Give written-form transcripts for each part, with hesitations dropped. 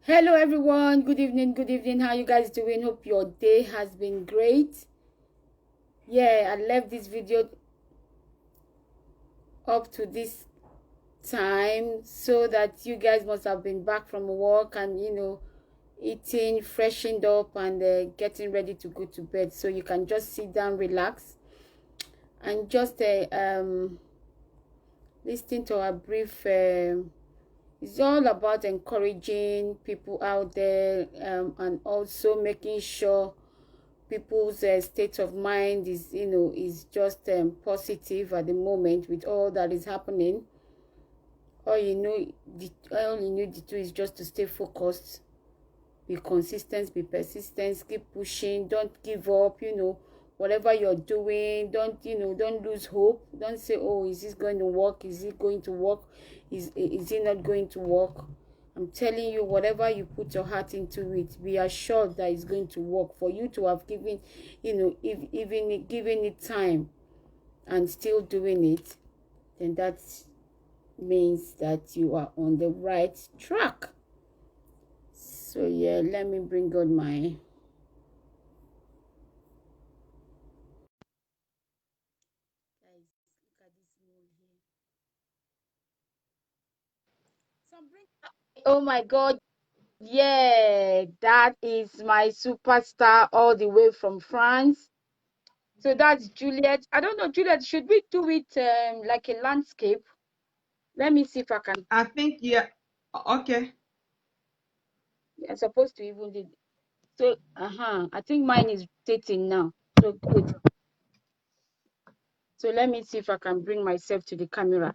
Hello everyone, good evening, how you guys doing? Hope your day has been great. I left this video up to this time so that you guys must have been back from work and eating, freshened up, and getting ready to go to bed, so you can just sit down, relax, and just listen to a brief it's all about encouraging people out there, and also making sure people's state of mind is just positive at the moment with all that is happening. All you need to do is just to stay focused, be consistent, be persistent, keep pushing, don't give up. Whatever you're doing, don't lose hope. Don't say, oh, is this going to work? Is it going to work? Is it not going to work? I'm telling you, whatever you put your heart into it, be assured that it's going to work. For you to have given, if even giving it time and still doing it, then that means that you are on the right track. So let me bring on my guys. Look at this moon here. Oh my God. Yeah, that is my superstar all the way from France. So that's Juliet. I don't know, Juliet, should we do it like a landscape? Let me see if I can. I think, yeah. Okay. I'm supposed to even do. So, I think mine is rotating now. So good. So let me see if I can bring myself to the camera.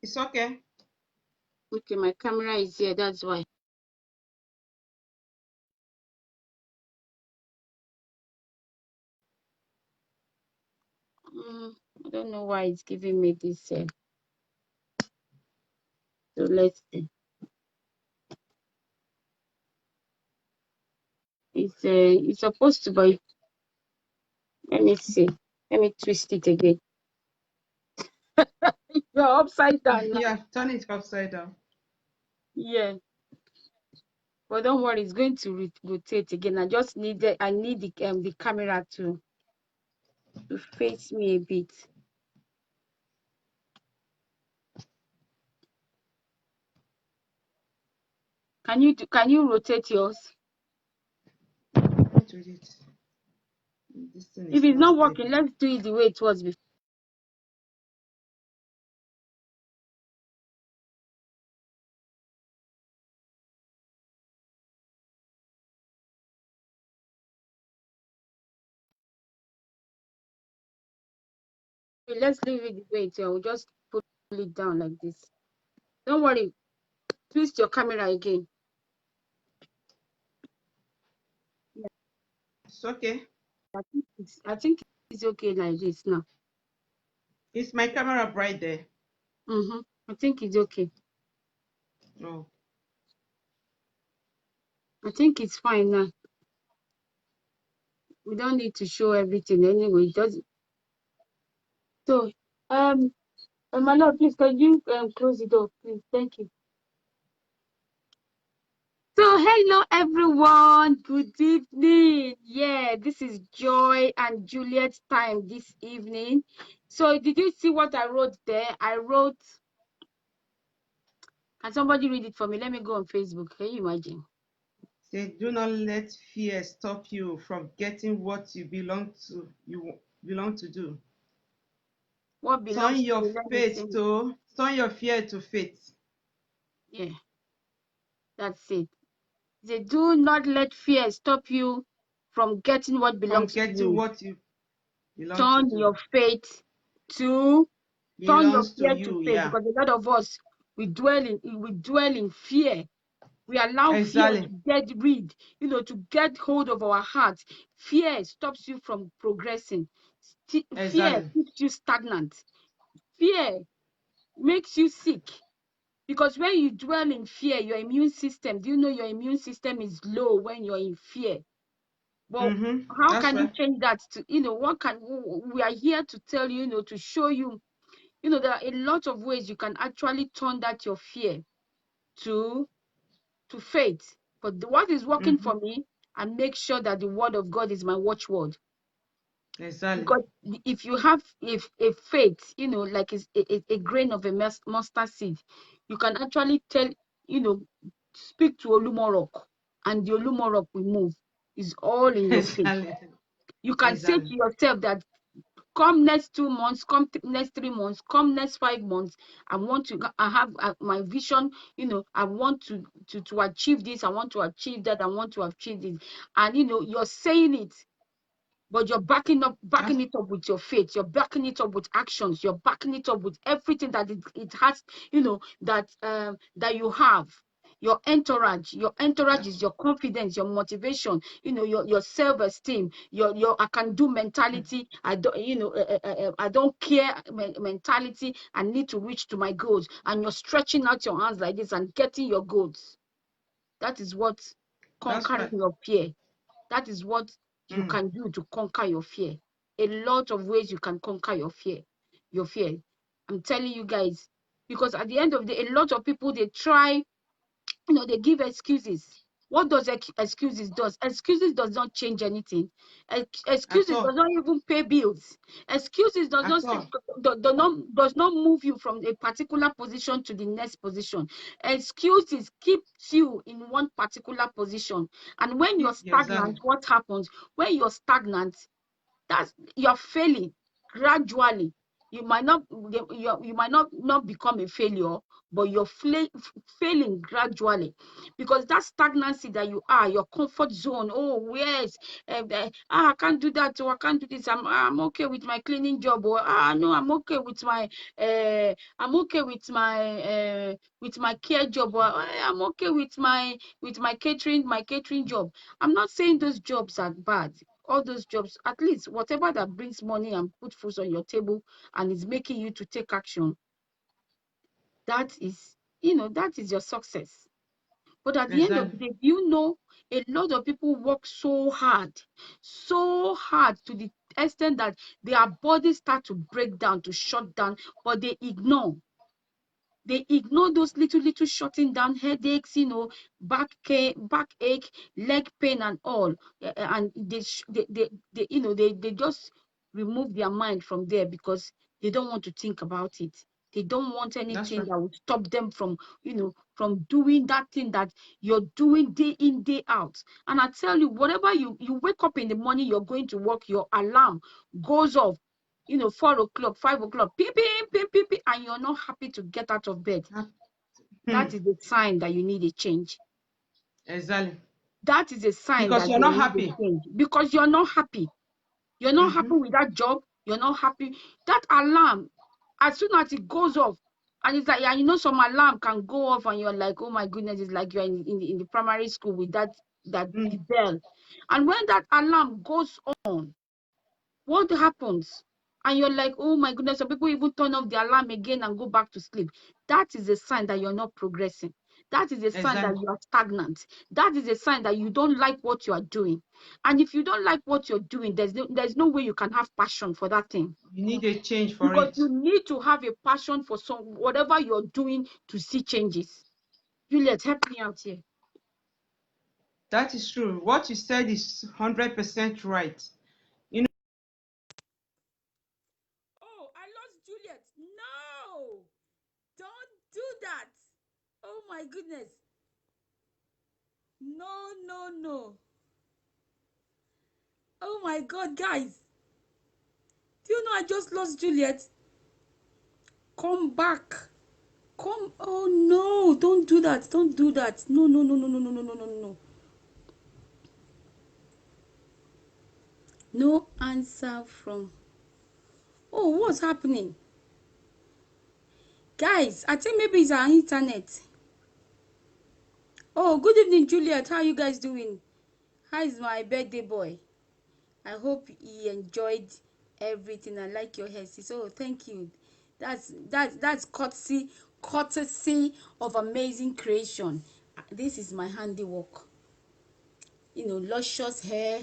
It's okay. Okay, my camera is here. That's why. I don't know why it's giving me this. So let's see. It's supposed to be. Let me see. Let me twist it again. You're upside down now. Yeah, turn it upside down. Yeah. But don't worry, it's going to rotate again. I need the camera to face me a bit. Can you rotate yours? What with it? This thing If is it's not not stable. working, let's do it the way it was before. Let's leave it the way it is. I will just put it down like this. Don't worry. Twist your camera again. Yeah, It's okay. I think it's okay like this now. Is my camera bright there? I think it's okay. No. I think it's fine now. We don't need to show everything anyway. It doesn't. So, my lord, please, can you close the door, please? Thank you. So, hello everyone. Good evening. Yeah, this is Joy and Juliet's time this evening. So, did you see what I wrote there? I wrote. Can somebody read it for me? Let me go on Facebook. Can you imagine? Say, do not let fear stop you from getting what you belong to. You belong to do. What belongs to me? Let me see. Turn your fear to faith. Yeah, that's it. They do not let fear stop you from getting what From belongs to getting you. what you belong to Turn do. your faith to turn your Belongs to fear to you. faith, Yeah. because a lot of us we dwell in fear. We allow fear to Exactly. to get hold of our hearts. Fear stops you from progressing. Fear Exactly. keeps you stagnant. Fear makes you sick. Because when you dwell in fear, your immune system, do you know your immune system is low when you're in fear? But how That's can you right. change that to, what can we are here to tell you, to show you You know, there are a lot of ways you can actually turn that your fear to faith. But what is working Mm-hmm. for me, I make sure that the word of God is my watchword. Exactly. Because if you have if a faith, you know, like it's a grain of a mustard seed, you can actually tell, you know, speak to Olumorok, and the Olumorok will move. It's all in your faith. Exactly. You can say to Exactly. yourself that come next 2 months, come next 3 months, come next 5 months, I have my vision, you know, I want to achieve this, I want to achieve that, I want to achieve this. And, you know, you're saying it, but you're backing it up with your faith. You're backing it up with actions. You're backing it up with everything that it has, you know, that you have. Your entourage is your confidence, your motivation, you know, your self-esteem, your I can do mentality. I don't, you know, I don't care mentality. I need to reach to my goals, and you're stretching out your hands like this and getting your goals. That is what That's conquering right. your fear. That is what you Mm. can do to conquer your fear. A lot of ways you can conquer your fear. Your fear. I'm telling you guys, because at the end of the day, a lot of people, they try, you know, they give excuses. What does excuses does? Excuses does not change anything. At Excuses does all. not even pay bills. Excuses does not At all. does not move you from a particular position to the next position. Excuses keeps you in one particular position. And when you're Exactly. stagnant, what happens? When you're stagnant, that's you're failing gradually. You might not become a failure, but you're failing gradually, because that stagnancy that you are, your comfort zone. Oh yes, I can't do that, or I can't do this. I'm okay with my cleaning job, or no, I'm okay with my with my care job, or I'm okay with my catering job. I'm not saying those jobs are bad. All those jobs, at least whatever that brings money and put food on your table and is making you to take action, that is, you know, that is your success. But at the end of the Exactly. day, you know, a lot of people work so hard to the extent that their bodies start to break down, to shut down, but they ignore. They ignore those little shutting down headaches, you know, backache, leg pain, and all. And you know, they just remove their mind from there because they don't want to think about it. They don't want That's anything right. that would stop them from, you know, from doing that thing that you're doing day in, day out. And I tell you, whatever you wake up in the morning, you're going to work, your alarm goes off, you know, 4 o'clock, 5 o'clock, beep, beep, beep, beep, beep, and you're not happy to get out of bed. Hmm. That is a sign that you need a change. Exactly. That is a sign Because that you're you not need a happy. change, because you're not happy. You're not Mm-hmm. happy with that job. You're not happy. That alarm, as soon as it goes off, and it's like, yeah, you know, some alarm can go off, and you're like, oh my goodness, it's like you're in the primary school with that Mm. the bell. And when that alarm goes on, what happens? And you're like, oh my goodness, some people even turn off the alarm again and go back to sleep. That is a sign that you're not progressing. That is a sign that Exactly. you are stagnant. That is a sign that you don't like what you are doing. And if you don't like what you're doing, there's no way you can have passion for that thing. You need a change for Because it. you need to have a passion for whatever you're doing to see changes. Juliet, help me out here. That is true. What you said is 100% right. You know, Oh, I lost Juliet. No, don't do that. Oh my goodness. No, no, no. Oh my God, guys. Do you know I just lost Juliet? Come back. Come. Oh no, don't do that. Don't do that. No, no, no, no, no, no, no, no, no, no. No answer from. Oh, what's happening? Guys, I think maybe it's our internet. Oh, good evening, Juliet. How are you guys doing? How is my birthday boy? I hope he enjoyed everything. I like your hair. So thank you. That's courtesy of amazing creation. This is my handiwork. You know, luscious hair.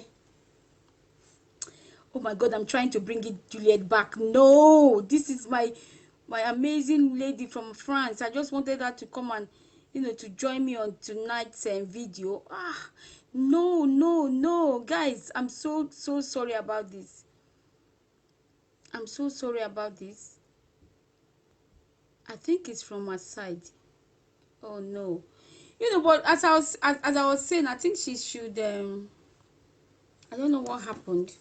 Oh my God, I'm trying to bring it Juliet back. No, this is my my amazing lady from France. I just wanted her to come and, to join me on tonight's video. No, no, no, guys, I'm so sorry about this. I'm so sorry about this. I think it's from her side. Oh no. But as I was saying, I think she should I don't know what happened.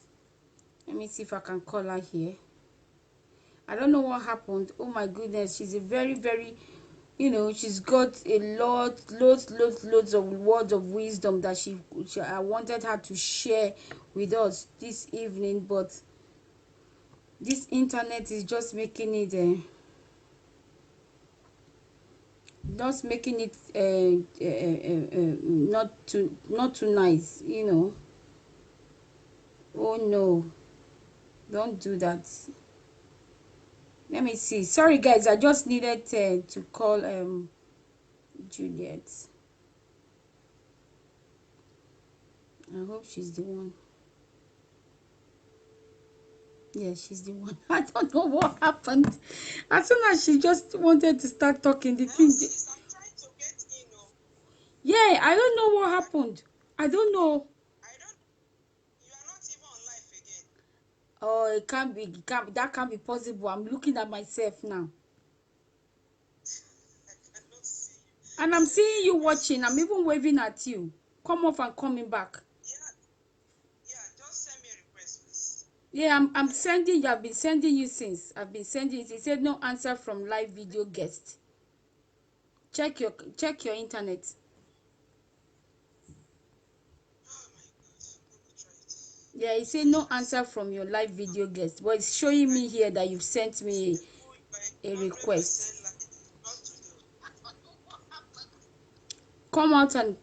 Let me see if I can call her here. I don't know what happened. Oh my goodness, she's a very, very, she's got a loads of words of wisdom that I wanted her to share with us this evening, but this internet is just making it not too nice, Oh no, don't do that. Let me see. Sorry guys, I just needed to call Juliet. I hope she's the one. Yeah, she's the one. I don't know what happened. As soon as she just wanted to start talking, the thing. Sis, I'm trying to get in. Yeah, I don't know what happened. I don't know. You are not even on life again. Oh, that can't be possible. I'm looking at myself now. I cannot see you. And I'm seeing you watching. I'm even waving at you. Come off and coming back. Yeah, just send me a request, please. Yeah, I'm sending you. I've been sending you since. I've been sending it. It said no answer from live video guest. Check your internet. Oh my God. Let me try it. Yeah, it said no answer from your live video guest. But it's showing me here that you've sent me a request. Come out and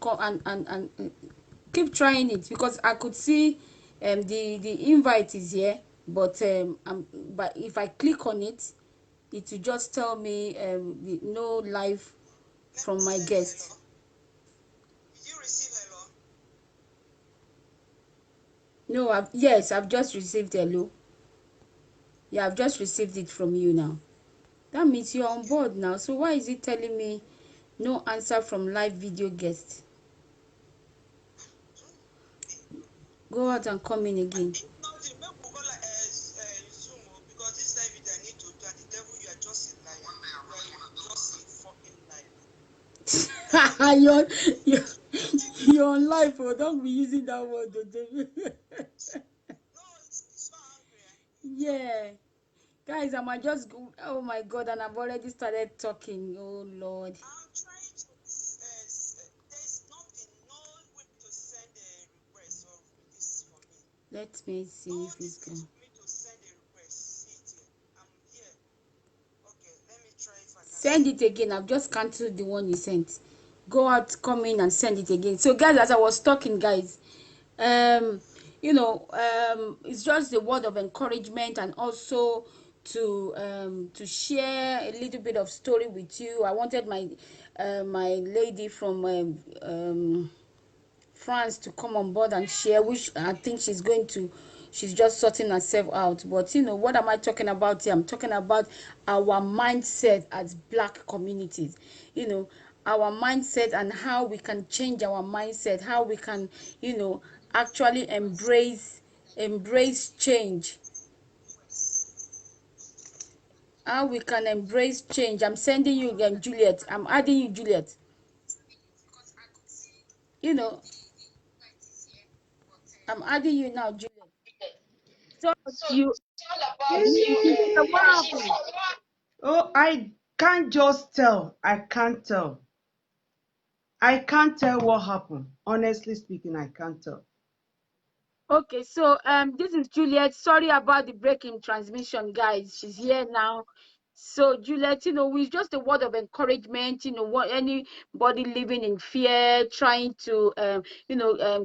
keep trying it, because I could see the invite is here, but but if I click on it, it will just tell me no live from my guest. Did you receive hello? No, yes, I've just received hello. Yeah, I've just received it from you now. That means you're on board now. So why is it telling me no answer from live video guest? Go out and come in again. Because this live video I need to do, and the devil, you are just a liar. You are just a fucking liar. you're on live, oh, don't be using that word. No, it's so angry. Yeah. Guys, I might just go. Oh my God, and I've already started talking. Oh Lord. I'm trying to. There's nothing, no way to send a request or this for me. Let me see if it's going. For me to send a request. See it here. I'm here. Okay, let me try if I can Send it again. I've just cancelled the one you sent. Go out, come in, and send it again. So, guys, as I was talking, guys, it's just a word of encouragement, and also to share a little bit of story with you. I wanted my lady from France to come on board and share, which I think she's just sorting herself out. But what am I talking about here? I'm talking about our mindset as Black communities. Our mindset, and how we can change our mindset, how we can actually embrace change, how we can embrace change. I'm sending you again, Juliet. I'm adding you, Juliet. I'm adding you now, Juliet. So you what happened? Oh, I can't just tell. I can't tell. I can't tell what happened. Honestly speaking, I can't tell. Okay, so this is Juliet. Sorry about the break in transmission, guys. She's here now. So Juliet, with just a word of encouragement, what anybody living in fear, trying to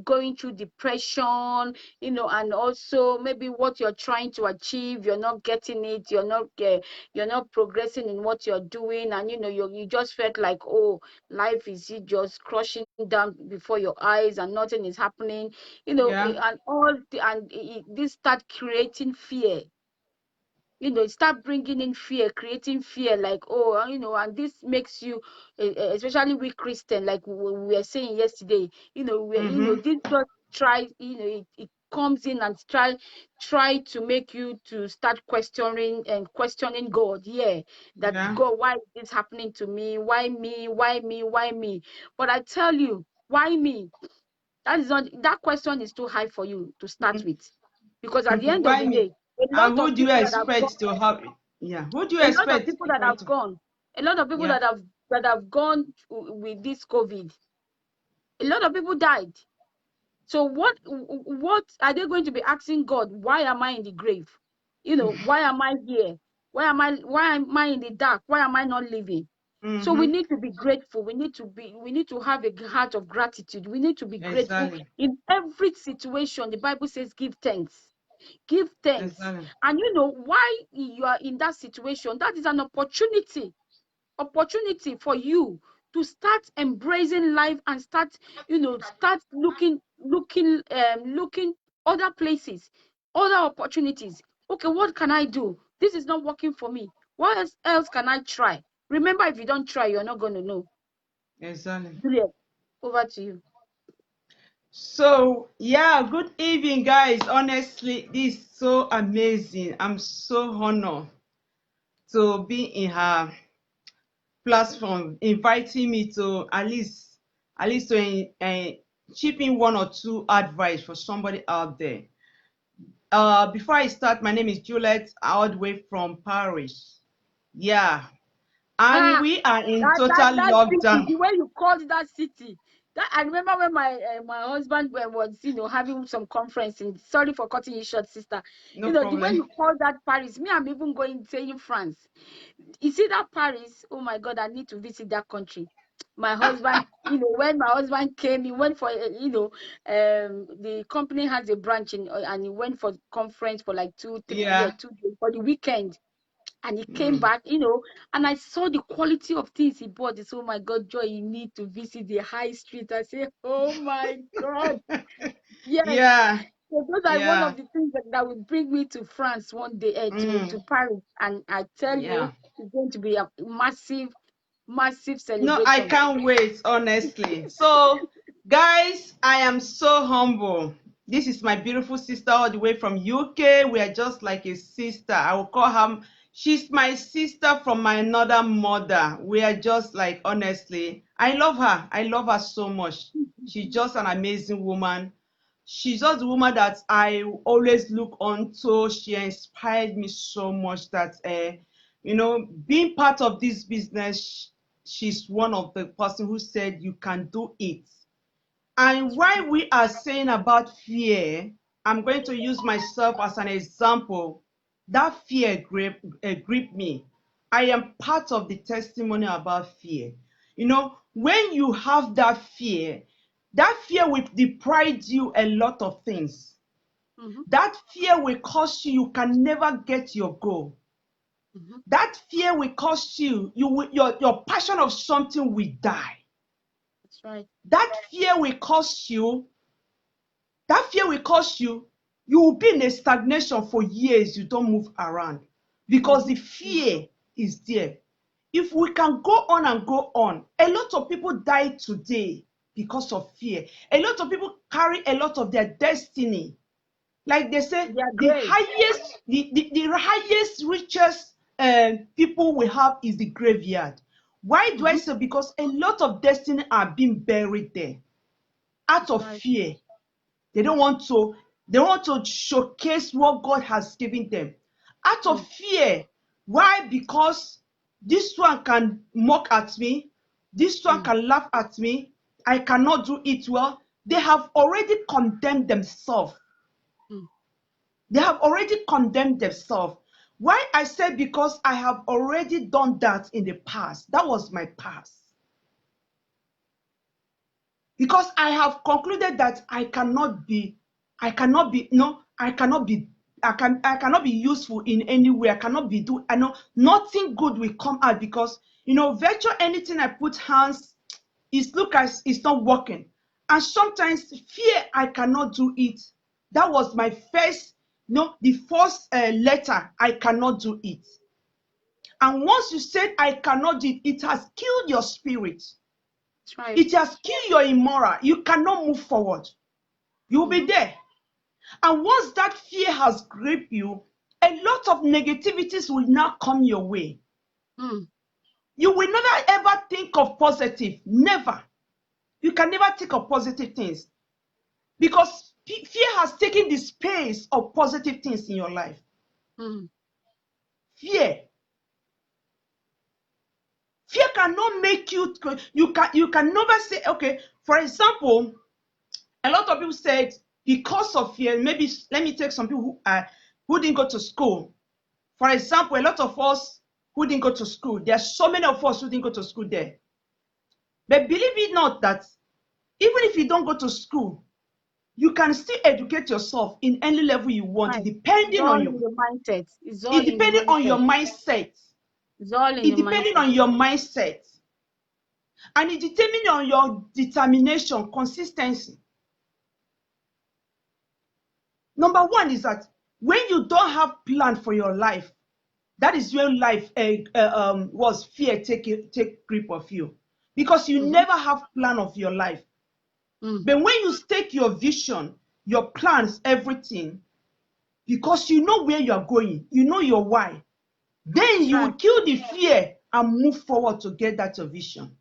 going through depression, and also maybe what you're trying to achieve, you're not getting it, you're not progressing in what you're doing, and you just felt like, oh, life is just crushing down before your eyes and nothing is happening, Yeah. and this start creating fear. Start bringing in fear, creating fear, like, oh, and this makes you, especially we Christian, like we were saying yesterday, this just try, it comes in and try to make you to start questioning God. Yeah, that Yeah. God, why is this happening to me? Why me? Why me? Why me? But I tell you, why me? That question is too high for you to start with, because at the end of Why the me? day, a And lot who of do you people that have expect to have it? Yeah. Who do you a lot of expect people is that going have to? gone, a lot of people Yeah. that have gone with this COVID, a lot of people died. So what are they going to be asking God? Why am I in the grave? Why am I here? Why am I in the dark? Why am I not living? So we Mm-hmm. need to be grateful. We need to have a heart of gratitude. We need to be grateful Exactly. in every situation. The Bible says, give thanks. Give thanks. Exactly. And why you are in that situation, that is an opportunity for you to start embracing life and start looking other places, other opportunities. Okay, what can I do? This is not working for me. What else can I try? Remember, if you don't try, you're not going to know. Exactly. Juliet, over to you. So, yeah, good evening, guys. Honestly, this is so amazing. I'm so honored to be in her platform, inviting me to at least to chip in one or two advice for somebody out there. Before I start, my name is Juliet, all the way from Paris. Yeah, and Ah, we are in total that city, lockdown. the way you called that city. That I remember when my husband was having some conference. And sorry for cutting you short, sister. No The way problem. you called that Paris, me, I'm even going saying France. You see that Paris? Oh my God, I need to visit that country. My husband, when my husband came, he went for the company has a branch and he went for conference for like 2 3, yeah, Yeah. 2 days for the weekend, and he came Mm. back, and I saw the quality of things he bought. It's, oh my God, Joy, you need to visit the high street. I say, oh my God, yes. Yeah. So those are one Yeah. of the things that will bring me to France one day, to Mm. Paris, and I tell you, Yeah. it's going to be a massive, massive No, I celebration. can't wait, honestly. So, guys, I am so humble. This is my beautiful sister all the way from UK. We are just like a sister. I will call her, she's my sister from my another mother. We are just like, honestly, I love her. I love her so much. She's just an amazing woman. She's just the woman that I always look on to. She inspired me so much that, being part of this business, she's one of the person who said you can do it. And why we are saying about fear, I'm going to use myself as an example. That fear gripped me. I am part of the testimony about fear. When you have that fear will deprive you a lot of things. Mm-hmm, That fear will cause you can never get your goal. mm-hmm. That fear will cause your passion of something will die. That's right. That fear will cause you, you will be in a stagnation for years. You don't move around because Mm-hmm, the fear is there. If we can go on and go on, a lot of people die today because of fear. A lot of people carry a lot of their destiny. Like they say, they are the great. highest, the highest, richest people we have is the graveyard. Why do I Mm-hmm, say? Because a lot of destiny are being buried there out that's of right. fear. They don't want to, they want to showcase what God has given them. Out of Mm, fear. Why? Because this one can mock at me, this one mm, can laugh at me, I cannot do it well. They have already condemned themselves. mm. They have already condemned themselves. Why I say? Because I have already done that in the past. That was my past. Because I have concluded that I cannot be, I cannot be useful in any way. I cannot be do, I know nothing good will come out because virtual anything I put hands, it's look as it's not working. And sometimes fear I cannot do it. That was my first no, the first letter, I cannot do it. And once you said I cannot do it, it has killed your spirit. That's right. It has killed your immoral. You cannot move forward. You'll be there. And once that fear has gripped you, a lot of negativities will now come your way. You will never ever think of positive. Never. You can never think of positive things. Because fear has taken the space of positive things in your life. Fear. Fear cannot make you can never say, okay, for example, a lot of people said because of fear, maybe let me take some people who didn't go to school. For example, a lot of us who didn't go to school, there are so many of us who didn't go to school there. But believe it not that even if you don't go to school, you can still educate yourself in any level you want, Right. depending on your mindset. it depending on your mindset. It's all in It the depending mindset. on your mindset. And it depending on your determination, consistency. Number one is that when you don't have plan for your life, that is when life was fear take grip of you, because you never have plan of your life. But when you take your vision, your plans, everything, because you know where you are going, you know your why, then you will kill the fear and move forward to get that your vision.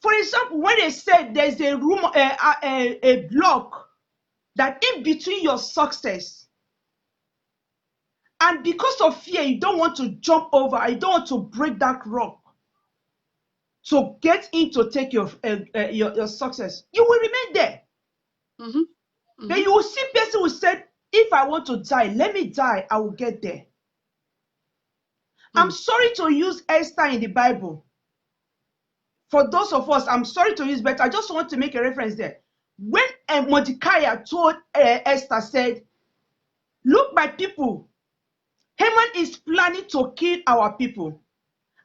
For example, when they said there's a room, a block that in between your success, and because of fear, you don't want to jump over, you don't want to break that rock to get in to take your success, you will remain there. Then you will see person who said, if I want to die, let me die, I will get there. I'm sorry to use Esther in the Bible. For those of us, I'm sorry to use, but I just want to make a reference there. When Mordecai told Esther, said, look, my people, Haman is planning to kill our people.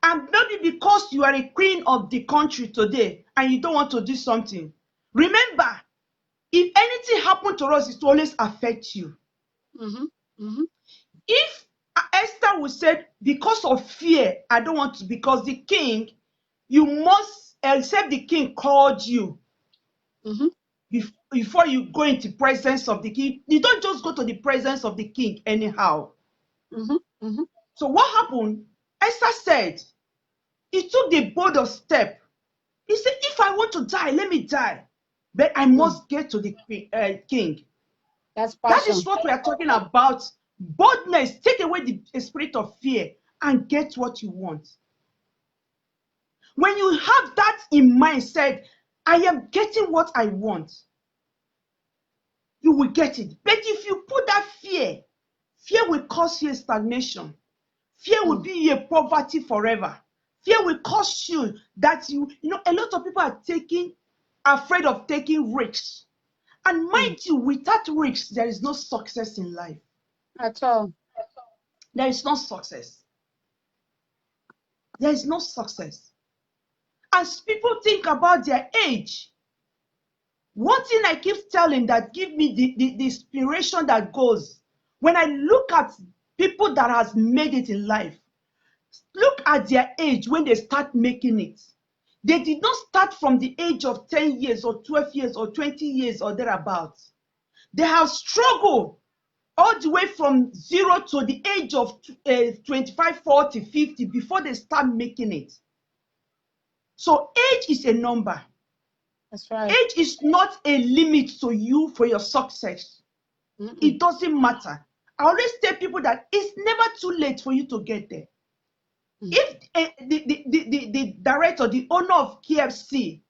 And maybe because you are a queen of the country today and you don't want to do something, remember, if anything happened to us, it will always affect you. If Esther would say, because of fear, I don't want to, because the king, you must accept the king called you. Before you go into the presence of the king, you don't just go to the presence of the king anyhow. So what happened? Esther said, he took the bold step. He said, if I want to die, let me die. But I must get to the king. That is what we are talking about. Boldness. Take away the spirit of fear and get what you want. When you have that in mind, said, I am getting what I want, you will get it. But if you put that fear will cause you a stagnation. Fear will be a poverty forever. Fear will cause you that a lot of people are afraid of taking risks. And mind you, without risks, there is no success in life. At all. There is no success. There is no success. As people think about their age, one thing I keep telling that give me the inspiration that goes, when I look at people that has made it in life, look at their age when they start making it. They did not start from the age of 10 years or 12 years or 20 years or thereabouts. They have struggled all the way from 0 to the age of 25, 40, 50 before they start making it. So age is a number. That's right. Age is not a limit to you for your success. It doesn't matter. I always tell people that it's never too late for you to get there. If the director, the owner of KFC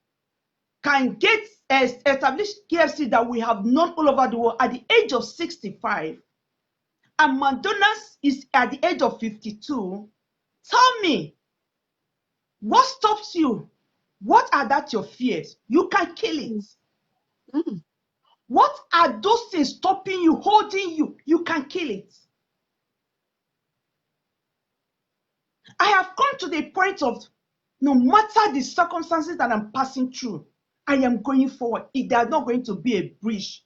can get established KFC that we have known all over the world at the age of 65, and McDonald's is at the age of 52, tell me, what stops you? What are that your fears? You can kill it. What are those things stopping you, holding you? You can kill it. I have come to the point of, no matter the circumstances that I'm passing through, I am going forward. They are not going to be a bridge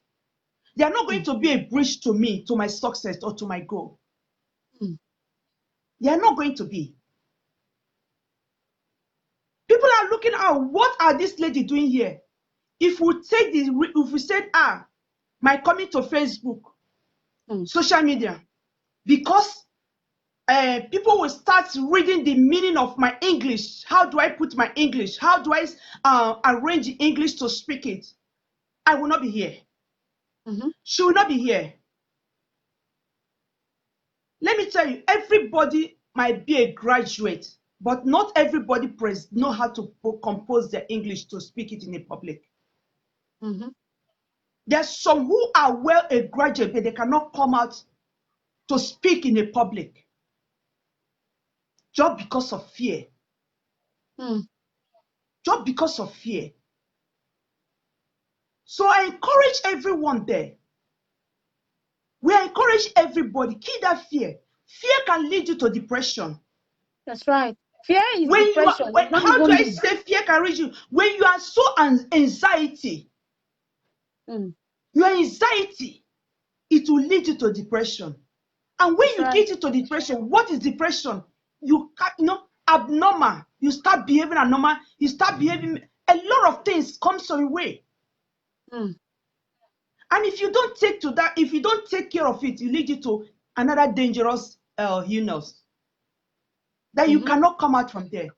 They are not going to be a bridge to me, to my success, or to my goal. They are not going to be. People are looking at, what are this lady doing here? If we take this, if we said, my coming to Facebook, social media, because people will start reading the meaning of my English. How do I put my English? How do I arrange the English to speak it? I will not be here. She will not be here. Let me tell you, everybody might be a graduate, but not everybody know how to compose their English to speak it in a public. There's some who are well a graduate, but they cannot come out to speak in a public just because of fear. Just because of fear. So I encourage everyone there. We encourage everybody, kill that fear. Fear can lead you to depression. That's right. Fear is depression. How do I say fear can reach you? When you are so anxiety, your anxiety, it will lead you to depression. And when you get into depression, what is depression? You know, abnormal. You start behaving abnormal. You start behaving, a lot of things comes your way. And if you don't take to that, if you don't take care of it, it leads you to another dangerous illness that you cannot come out from there.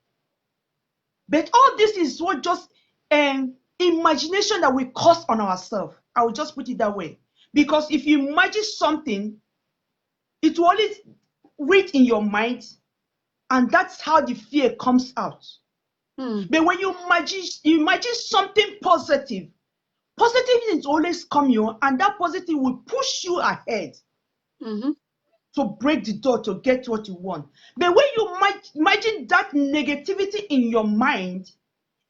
But all this is what just imagination that we cause on ourselves. I will just put it that way. Because if you imagine something, it will always read in your mind, and that's how the fear comes out. But when you imagine something positive, positive is always come you, and that positive will push you ahead to break the door to get what you want. But when you imagine that negativity in your mind,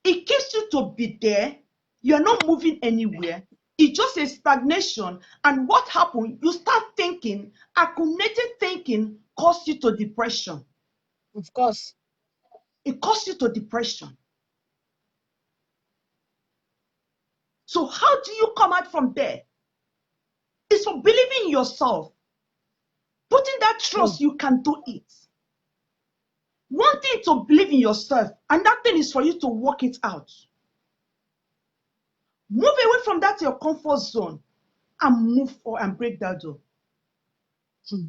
it keeps you to be there. You are not moving anywhere. It's just a stagnation. And what happened? You start thinking, accumulated thinking causes you to depression. Of course. It causes you to depression. So how do you come out from there? It's for believing in yourself. Putting that trust, you can do it. One thing to believe in yourself, and that thing is for you to work it out. Move away from that your comfort zone and move forward and break that door.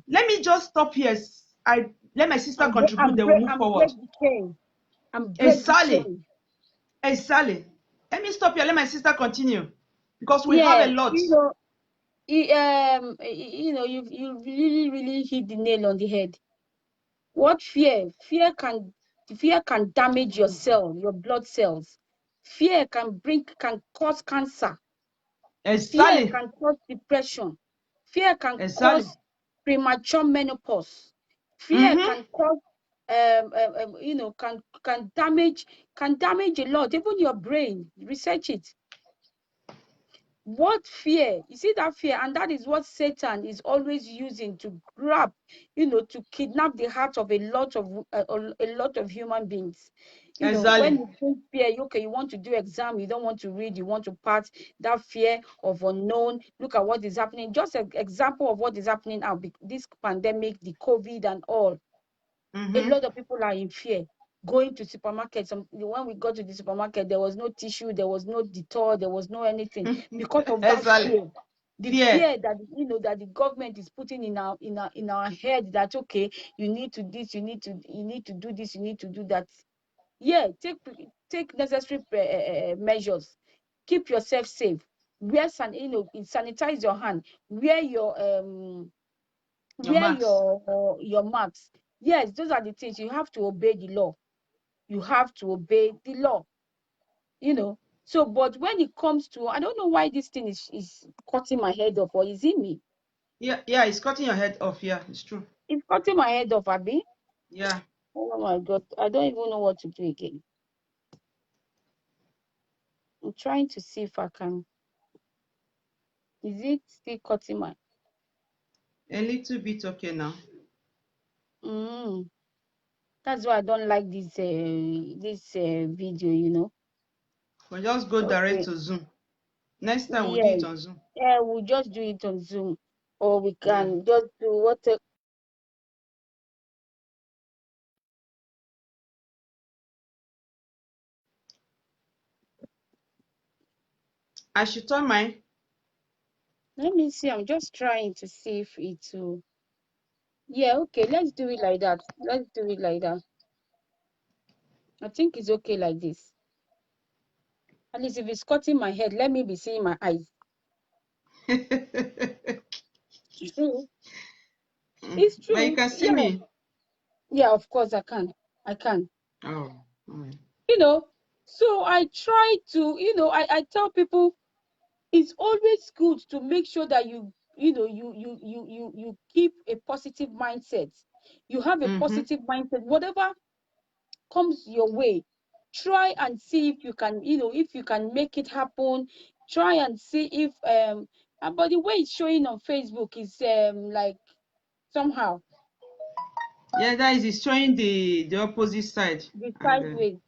Let me just stop here. Let my sister contribute, then we'll move forward. Exactly. Let me stop here. Let my sister continue, because we have a lot. You know, you really hit the nail on the head. What fear? Fear can damage your cell, your blood cells. Fear can cause cancer. Exactly. Fear can cause depression. Fear can cause premature menopause. Fear can cause you know, can damage a lot, even your brain. Research it. What fear? You see that fear, and that is what Satan is always using to grab, you know, to kidnap the heart of a lot of human beings. You know, when you think fear, you want to do exam, you don't want to read, you want to pass. That fear of unknown. Look at what is happening. Just an example of what is happening now. This pandemic, the COVID, and all. A lot of people are in fear. Going to supermarkets. When we got to the supermarket, there was no tissue, there was no Dettol, there was no anything because of that fear. The fear that, you know, that the government is putting in our head, that okay, you need to this, you need to do this, you need to do that. Yeah, take necessary measures. Keep yourself safe. Sanitize your hand. Wear your marks. Yes, those are the things. You have to obey the law. You have to obey the law. You know. So, but when it comes to, I don't know why this thing is cutting my head off, or is it me? Yeah, it's cutting your head off. Yeah, it's true. It's cutting my head off, Abby. Yeah. Oh my God, I don't even know what to do again. I'm trying to see if I can. Is it still cutting my? A little bit okay now. That's why I don't like this video, you know. We'll just go direct to Zoom. Next time we'll do Yes. it on Zoom. Yeah, we'll just do it on Zoom, or we Yeah. can just do what. I should turn my. Let me see. I'm just trying to see if it will. Yeah, okay. Let's do it like that. Let's do it like that. I think it's okay like this. At least if it's cutting my head, let me be seeing my eyes. It's true. It's But you true. can see Yeah. me. Yeah, of course I can. I can. Oh. Alright. You know, so I try to, I tell people it's always good to make sure that you keep a positive mindset. You have a Mm-hmm. positive mindset. Whatever comes your way, try and see if you can, if you can make it happen. Try and see if but the way it's showing on Facebook is like somehow Yeah, that is it's showing the opposite side. the And sideways.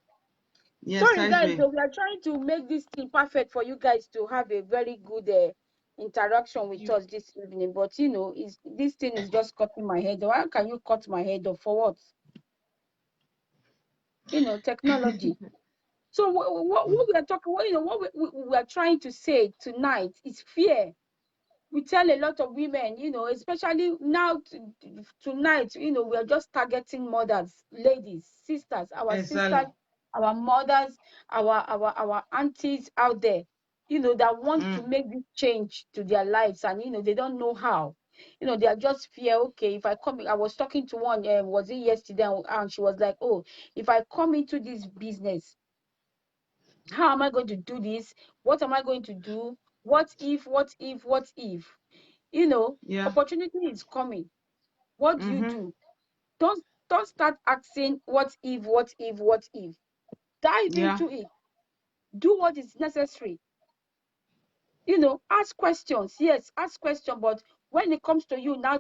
yeah, Sorry, guys. sideway. So we are trying to make this thing perfect for you guys to have a very good interaction with You us this evening. But this thing is just cutting my head. Why can you cut my head off for what? Technology. So what we are talking, what we are trying to say tonight is fear. We tell a lot of women, especially now tonight, we are just targeting mothers, ladies, sisters, Exactly. our mothers, our aunties out there, that want to Mm. make this change to their lives, and they don't know how. They are just fear. Okay, if I come, I was talking to one, was it yesterday, and she was like, oh, if I come into this business, how am I going to do this? What am I going to do? What if? Yeah. Opportunity is coming. What do you Mm-hmm. do? Don't start asking what if. Dive Yeah. into it. Do what is necessary. Ask questions. Yes, ask questions. But when it comes to you now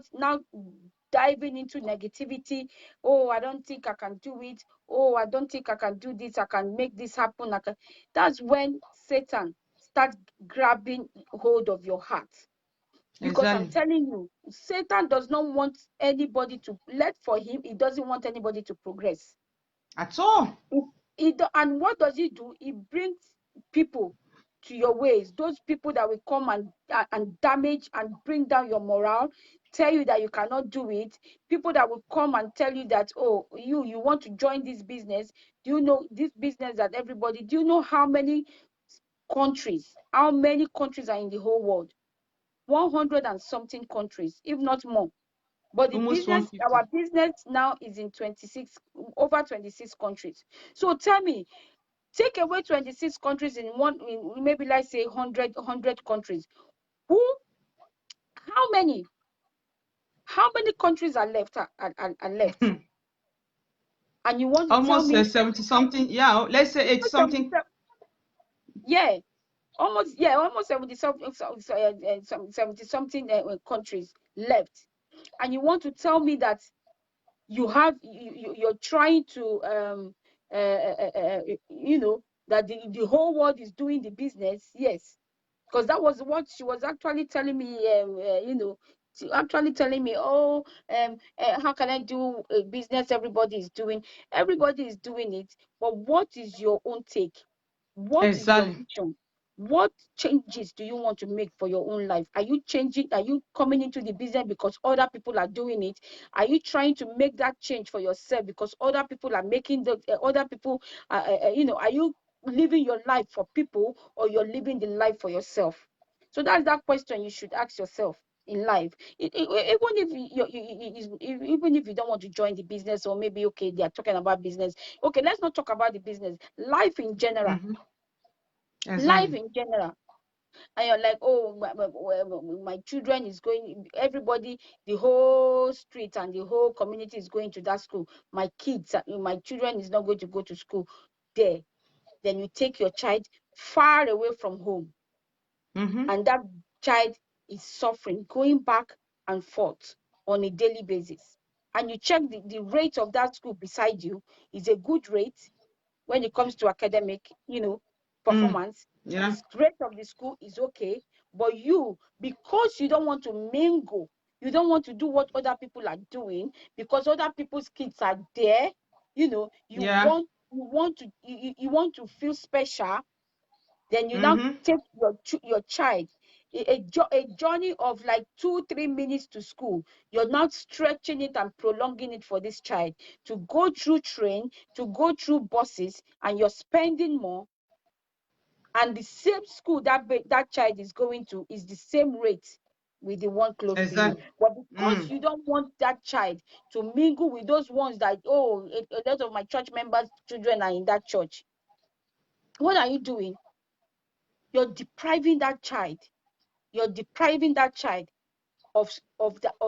diving into negativity, oh, I don't think I can do it. Oh, I don't think I can do this. I can make this happen. That's when Satan starts grabbing hold of your heart. Because I'm Exactly. telling you, Satan does not want anybody to let for him. He doesn't want anybody to progress. At all. And what does he do? He brings people to your ways. Those people that will come and damage and bring down your morale, tell you that you cannot do it. People that will come and tell you that, oh, you want to join this business. Do you know this business that everybody? Do you know how many countries? How many countries are in the whole world? 100 and something countries, if not more. But Almost our 150. business now is in over 26 countries. So tell me, take away 26 countries in maybe let's say 100 countries. Who, how many, countries are left, are left? And you want to tell Almost me 70 something. Yeah, let's say 80 something. 77, yeah, almost 70 something, 70 something countries left. And you want to tell me that you're trying to that the whole world is doing the business. Yes, because that was what she was actually telling me. Actually telling me, oh, how can I do a business everybody is doing? Everybody is doing it, but what is your own take? What is your Exactly. vision? What changes do you want to make for your own life? Are you changing? Are you coming into the business because other people are doing it? Are you trying to make that change for yourself because other people are making other people, are you living your life for people, or you're living the life for yourself? So that's that question you should ask yourself in life. Even if even if you don't want to join the business, or maybe okay, they are talking about business. Okay, let's not talk about the business. Life in general. Mm-hmm. Life Exactly. in general. And you're like, oh, my children is going, everybody, the whole street and the whole community is going to that school. My children is not going to go to school there. Then you take your child far away from home, Mm-hmm. and that child is suffering, going back and forth on a daily basis. And you check the rate of that school beside you is a good rate when it comes to academic, Mm. performance. Yeah. The grade of the school is okay, but you, because you don't want to mingle, you don't want to do what other people are doing, because other people's kids are there, you know, you Yeah. want to feel special, then you now take your child a journey of like 2-3 minutes to school. You're not stretching it and prolonging it for this child to go through train, to go through buses, and you're spending more. And the same school that child is going to is the same rate with the one close to you. Exactly. But because you don't want that child to mingle with those ones that, oh, a lot of my church members' children are in that church, what are you doing? You're depriving that child. You're depriving that child of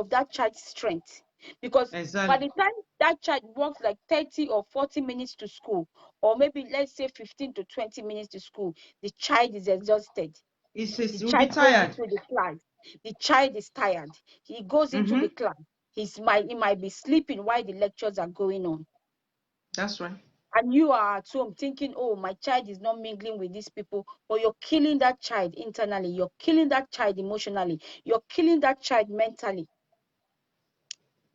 that child's strength. Because by Exactly. the time that child walks like 30 or 40 minutes to school, or maybe let's say 15 to 20 minutes to school, the child is exhausted. The You'll be child goes tired. into the class. The child is tired. He goes into the class. He might be sleeping while the lectures are going on. That's right. And you are at home thinking, oh, my child is not mingling with these people, but you're killing that child internally. You're killing that child emotionally. You're killing that child mentally.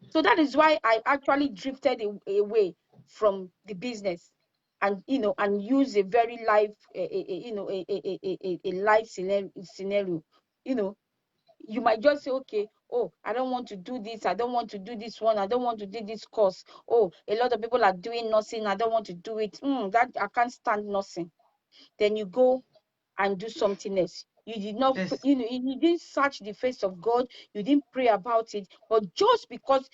So that is why I actually drifted away from the business, and and use a very live, a live scenario. You might just say, okay, oh, I don't want to do this. I don't want to do this one. I don't want to do this course. Oh, a lot of people are doing nursing. I don't want to do it. That I can't stand nursing. Then you go and do something else. You did not, Yes. you didn't search the face of God. You didn't pray about it. But just because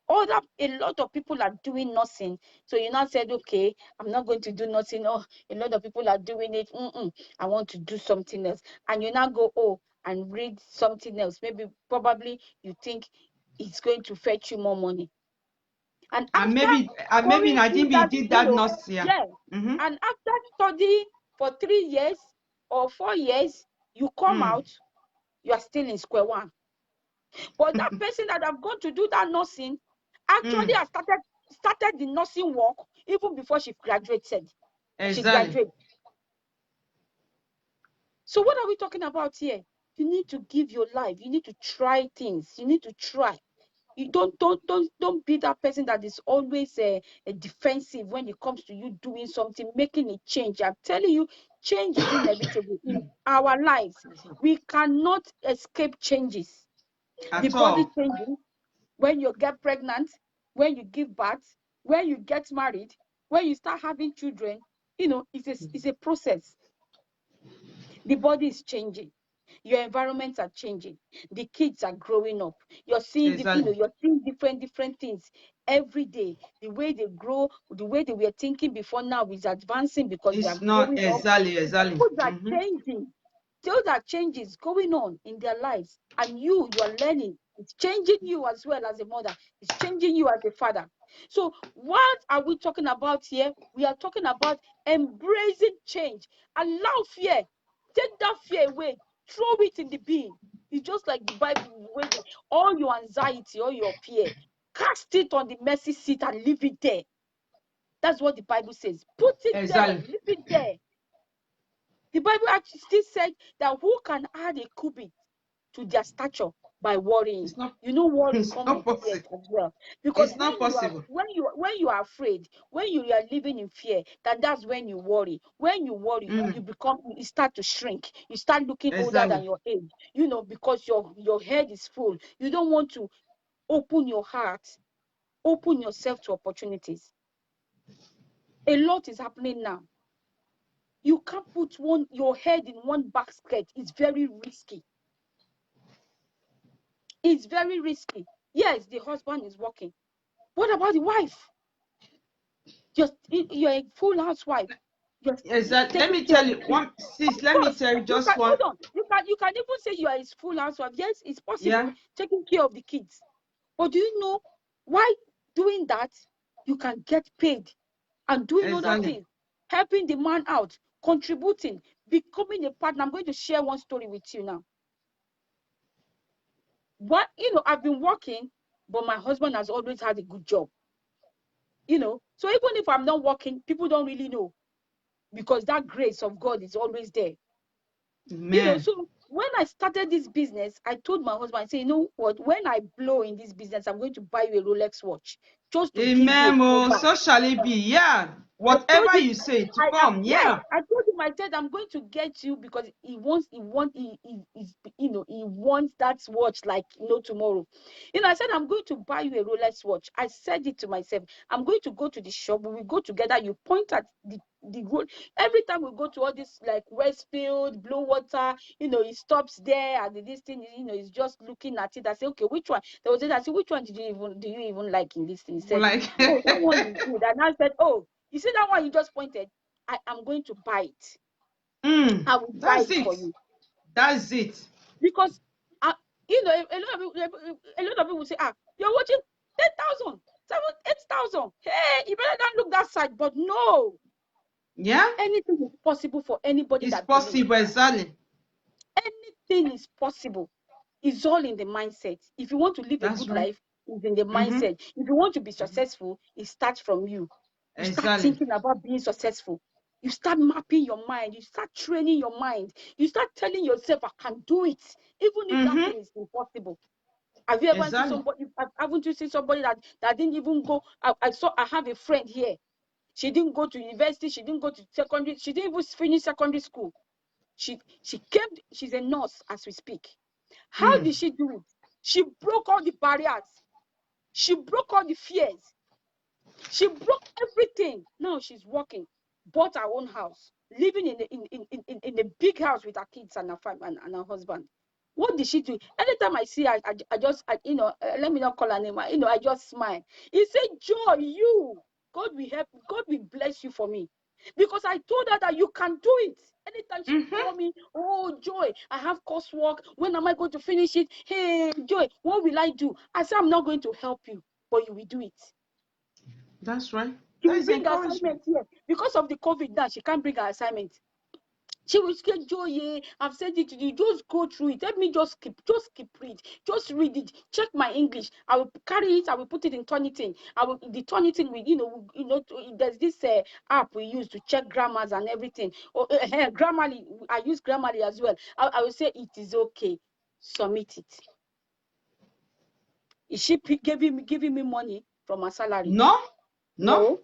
a lot of people are doing nothing, so you now said, okay, I'm not going to do nothing. Oh, a lot of people are doing it. I want to do something else. And you now go, oh, and read something else. Probably you think it's going to fetch you more money. And And after maybe going through Najimbi that, did that not yeah. yeah, and after studying for 3 years or 4 years, you come out, you are still in square one. But that person that have gone to do that nursing actually has started the nursing work even before she graduated. She Exactly. graduated. So what are we talking about here? You need to give your life. You need to try things. You need to try. You don't be that person that is always a defensive when it comes to you doing something, making a change. I'm telling you, change is inevitable in our lives. We cannot escape changes. The At body all. changing when you get pregnant, when you give birth, when you get married, when you start having children. It's a process. The body is changing. Your environments are changing. The kids are growing up. You're seeing Exactly. you're seeing different things every day. The way they grow, the way they were thinking before now is advancing because they are It's not growing up. exactly. Things are changing. Those are changes going on in their lives, and you are learning. It's changing you as well as a mother. It's changing you as a father. So what are we talking about here? We are talking about embracing change. Allow fear. Take that fear away. Throw it in the bin. It's just like the Bible, all your anxiety, all your fear, cast it on the mercy seat and leave it there. That's what the Bible says. Put it there. Exactly. Leave it there. The Bible actually still said that who can add a cubit to their stature by worrying? It's not Worry it's comes not with fear possible. as well. Because It's not possible. when you are afraid, when you are living in fear, that's when you worry. When you worry, you start to shrink. You start looking older than Exactly. your age. Because your head is full. You don't want to open your heart, open yourself to opportunities. A lot is happening now. You can't put your head in one basket. It's very risky. It's very risky. Yes, the husband is working. What about the wife? You're a full housewife. You're Exactly. Let taking me care tell of the you kids. one sis, Of let me course, tell you you just can one. hold on. You can even say you are a full housewife. Yes, it's possible Yeah. taking care of the kids. But do you know why doing that you can get paid and doing other Exactly. things, helping the man out, contributing, becoming a partner? I'm going to share one story with you now. I've been working, but my husband has always had a good job. So even if I'm not working, people don't really know, because that grace of God is always there. Amen. So when I started this business, I told my husband, I said, you know what, when I blow in this business, I'm going to buy you a Rolex watch just to give you a Amen. Oh, throwback. so shall it be. Yeah. I told Whatever him, you say to I am, come. yes, Yeah. I told him, I said, I'm going to get you because he wants that watch like no tomorrow. I said, I'm going to buy you a Rolex watch. I said it to myself. I'm going to go to the shop. We will go together. You point at the road. Every time we go to all this like Westfield, Blue Water, he stops there and this thing, he's just looking at it. I say, okay, which one? There was it. I said, which one do you even like in this thing? He said, Like, oh, that one is good. And I said, oh, you see that one you just pointed? I am going to buy it. I will buy that's it for it. you. That's it. Because, a lot of people say, you're watching 10,000, 8,000. Hey, you better not look that side. But no, Yeah. anything is possible for anybody It's that believes. possible. Exactly. Anything is possible. It's all in the mindset. If you want to live a That's good right. life, it's in the mindset. If you want to be successful, it starts from you. You start Exactly. thinking about being successful. You start mapping your mind. You start training your mind. You start telling yourself, I can do it, even if that thing is impossible. Have you ever seen Exactly. somebody? Haven't you seen somebody that didn't even go? I have a friend here. She didn't go to university. She didn't go to secondary. She didn't even finish secondary school. She came. She's a nurse as we speak. How did she do it? She broke all the barriers. She broke all the fears. She broke everything. Now she's working, bought her own house, living in a big house with her kids and her family and her husband. What did she do? Anytime I see her, I just, let me not call her name. I just smile. He said, Joy, God will help, God will bless you for me. Because I told her that you can do it. Anytime she call me, oh, Joy, I have coursework. When am I going to finish it? Hey, Joy, what will I do? I said, I'm not going to help you, but you will do it. That's right. She That will is bring her encouragement. assignment here. Because of the COVID now, she can't bring her assignment. She will say, Joy, I've said it to you. Just go through it. Let me just keep read. Just read it. Check my English. I will carry it. I will put it in Turnitin. The Turnitin with, there's this app we use to check grammars and everything. Grammarly, I use Grammarly as well. I will say it is okay. Submit it. Is she giving me money from her salary? No. No. No.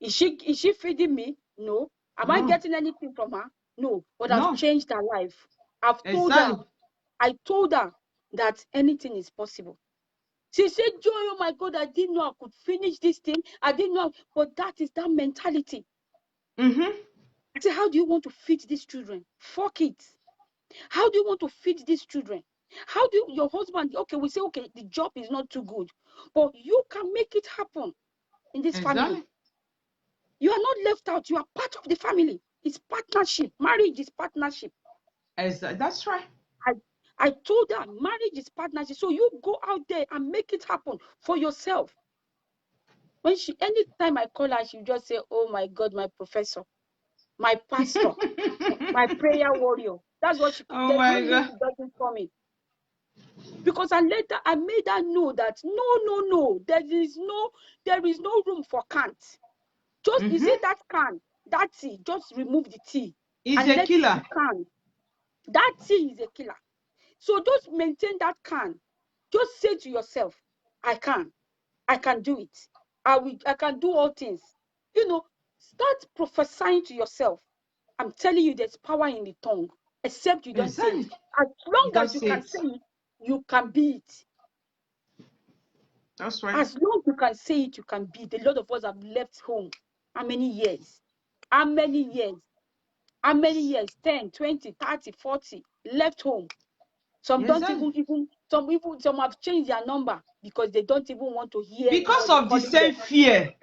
Is she feeding me? No. Am I No. getting anything from her? No. But I've No. changed her life. I told Exactly. her that anything is possible. She said, Joy, oh my God, I didn't know I could finish this thing. I didn't know. But that is that mentality. I said, how do you want to feed these children? Fuck it. How do you want to feed these children? How do your husband, okay, we say, okay, the job is not too good, but you can make it happen in this family. Exactly. You are not left out. You are part of the family. It's partnership. Marriage is partnership. Exactly. That's right. I told her marriage is partnership. So you go out there and make it happen for yourself. Anytime I call her, she just say, oh my God, my professor, my pastor, my prayer warrior. That's what Oh there's no my name God. she doesn't call me. Because I made her know that no, there is no room for can't. Just, you see that can, that tea, just remove the tea He's and a let it be killer. can. That tea is a killer. So just maintain that can. Just say to yourself, I can do it. I can do all things. Start prophesying to yourself. I'm telling you, there's power in the tongue, except you don't say it. Exactly. As You long don't as you say can it. say it, you can be it. That's right. As long as you can say it, you can be it. A lot of us have left home. How many years? How many years? How many years? 10, 20, 30, 40. Left home. Some don't Exactly. some have changed their number because they don't even want to hear Because anybody of the calling them. same fear.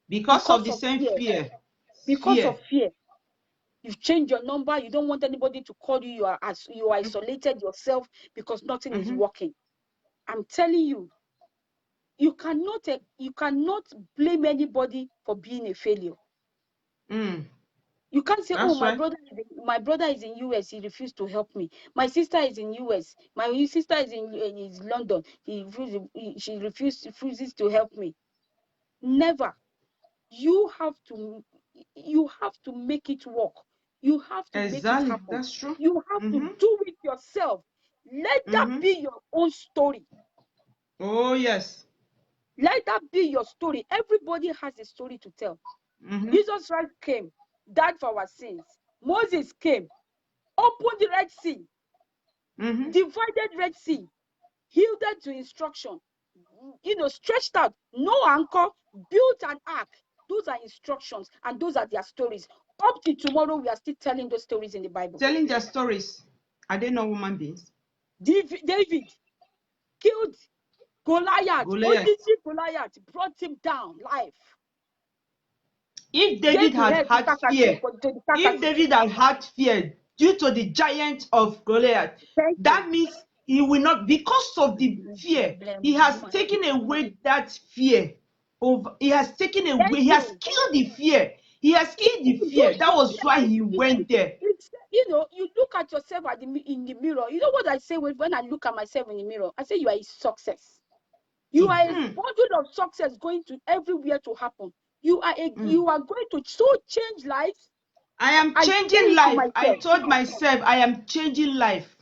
Because of Because the of same fear. fear. Because Fear. of fear. You've changed your number. You don't want anybody to call you. You are isolated yourself because nothing is working. I'm telling you, you cannot blame anybody for being a failure. You can't say, oh, That's right. my brother is in US, he refused to help me. My sister is in US, my sister is in London, she refuses to help me. Never. You have to make it work. You have to make it Exactly. happen. That's true. You have to do it yourself. Let that be your own story. Oh, yes. Let that be your story. Everybody has a story to tell. Jesus Christ came, died for our sins. Moses came, opened the Red Sea, divided Red Sea, yielded to instruction, stretched out, no anchor, built an ark. Those are instructions, and those are their stories. Up to tomorrow, we are still telling those stories in the Bible. Telling their stories. Are they not human beings? David killed Goliath. Goliath brought him down live. If David had had fear due to the giant of Goliath, that means he will not, because of the fear, he has taken away that fear. He has taken away, he has killed the fear. He has killed the fear. That was why he went there. You look at yourself in the mirror. You know what I say when I look at myself in the mirror? I say you are a success. You are a bundle of success going to everywhere to happen. You are going to so change lives. I am changing life. I told myself I am changing life.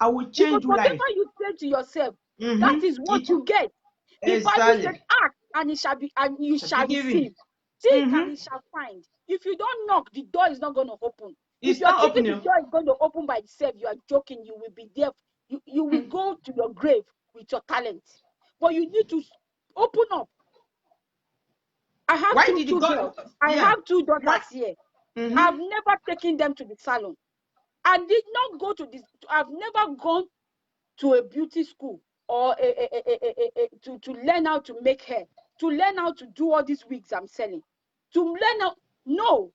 I will change because whatever life. you say to yourself, that is what you get. The Bible said, "Ask and it shall be, and you shall receive. Seek and it shall find." If you don't knock, the door is not going to open. If you are thinking the door is going to open by itself, you are joking. You will be there. You will go to your grave with your talent. But you need to open up. I have two girls. I have two daughters here. I've never taken them to the salon. I did not go to this. I've never gone to a beauty school or to learn how to make hair, to learn how to do all these wigs I'm selling, to learn how. No.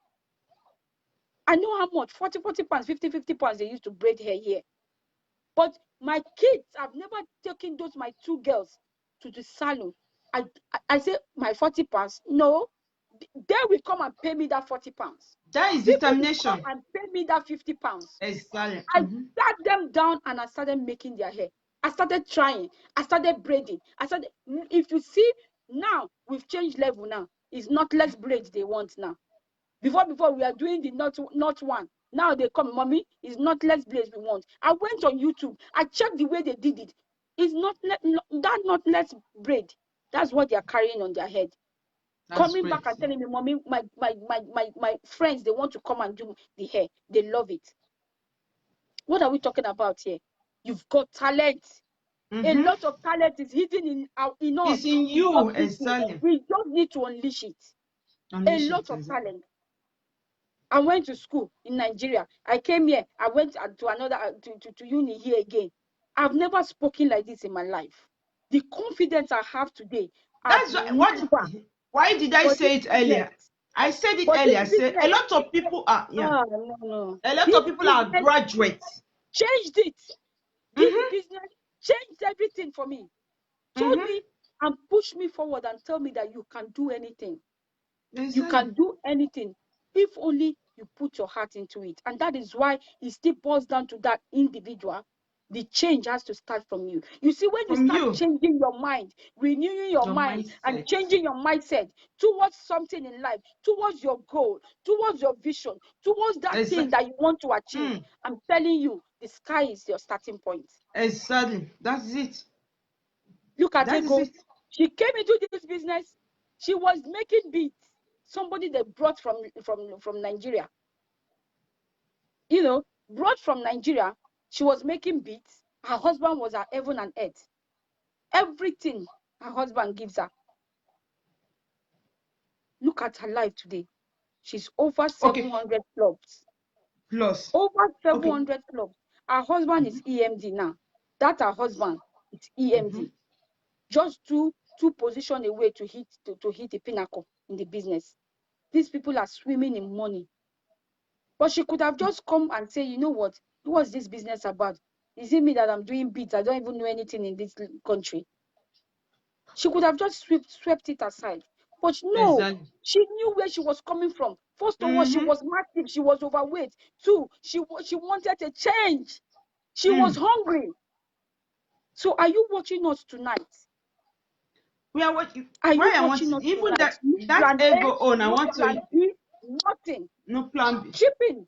I know how much, 40 pounds, 50 pounds they used to braid hair here. But my kids, I've never taken my two girls to the salon. I say, my 40 pounds, no. They will come and pay me that 40 pounds. That is People determination. will come and pay me that 50 pounds. Exactly. I sat them down and I started making their hair. I started trying. I started braiding. If you see, now we've changed level now. It's knotless braids they want now. Before we are doing the not one. Now they come, mommy, it's knotless braids we want. I went on YouTube. I checked the way they did it. It's not that knotless braid. That's what they are carrying on their head. Coming back and telling me, mommy, my friends, they want to come and do the hair. They love it. What are we talking about here? You've got talent. A lot of talent is hidden in us. It's in you, exactly. We just need to unleash it. A lot of talent. I went to school in Nigeria. I came here. I went to another to uni here again. I've never spoken like this in my life. The confidence I have today. That's why did I say it earlier? I said it earlier. I said a lot of people are a lot of people are graduates. Changed it. Did the business, changed everything for me. Told me and pushed me forward and tell me that you can do anything. Exactly. You can do anything if only you put your heart into it. And that is why it still boils down to that individual. The change has to start from you. You see, when you start changing your mind, renewing your mind, and changing your mindset towards something in life, towards your goal, towards your vision, towards that thing that you want to achieve, I'm telling you, the sky is your starting point. Exactly. That's it. Look at Ego. She came into this business. She was making beats. Somebody they brought from Nigeria. Brought from Nigeria. She was making beats. Her husband was her heaven and earth. Everything her husband gives her. Look at her life today. She's over 700 clubs. Over 700 clubs. Her husband is EMD now. That her husband is EMD. Just two positions away to hit the pinnacle in the business. These people are swimming in money. But she could have just come and say, you know what? What's this business about? Is it me that I'm doing beats? I don't even know anything in this country. She could have just swept it aside. But no, she knew where she was coming from. First of all, she was massive. She was overweight. Two, she wanted a change. She was hungry. So are you watching us tonight? We are watching. Are you watching us even tonight? that ego on? I want to. Nothing. No plan B. Shipping.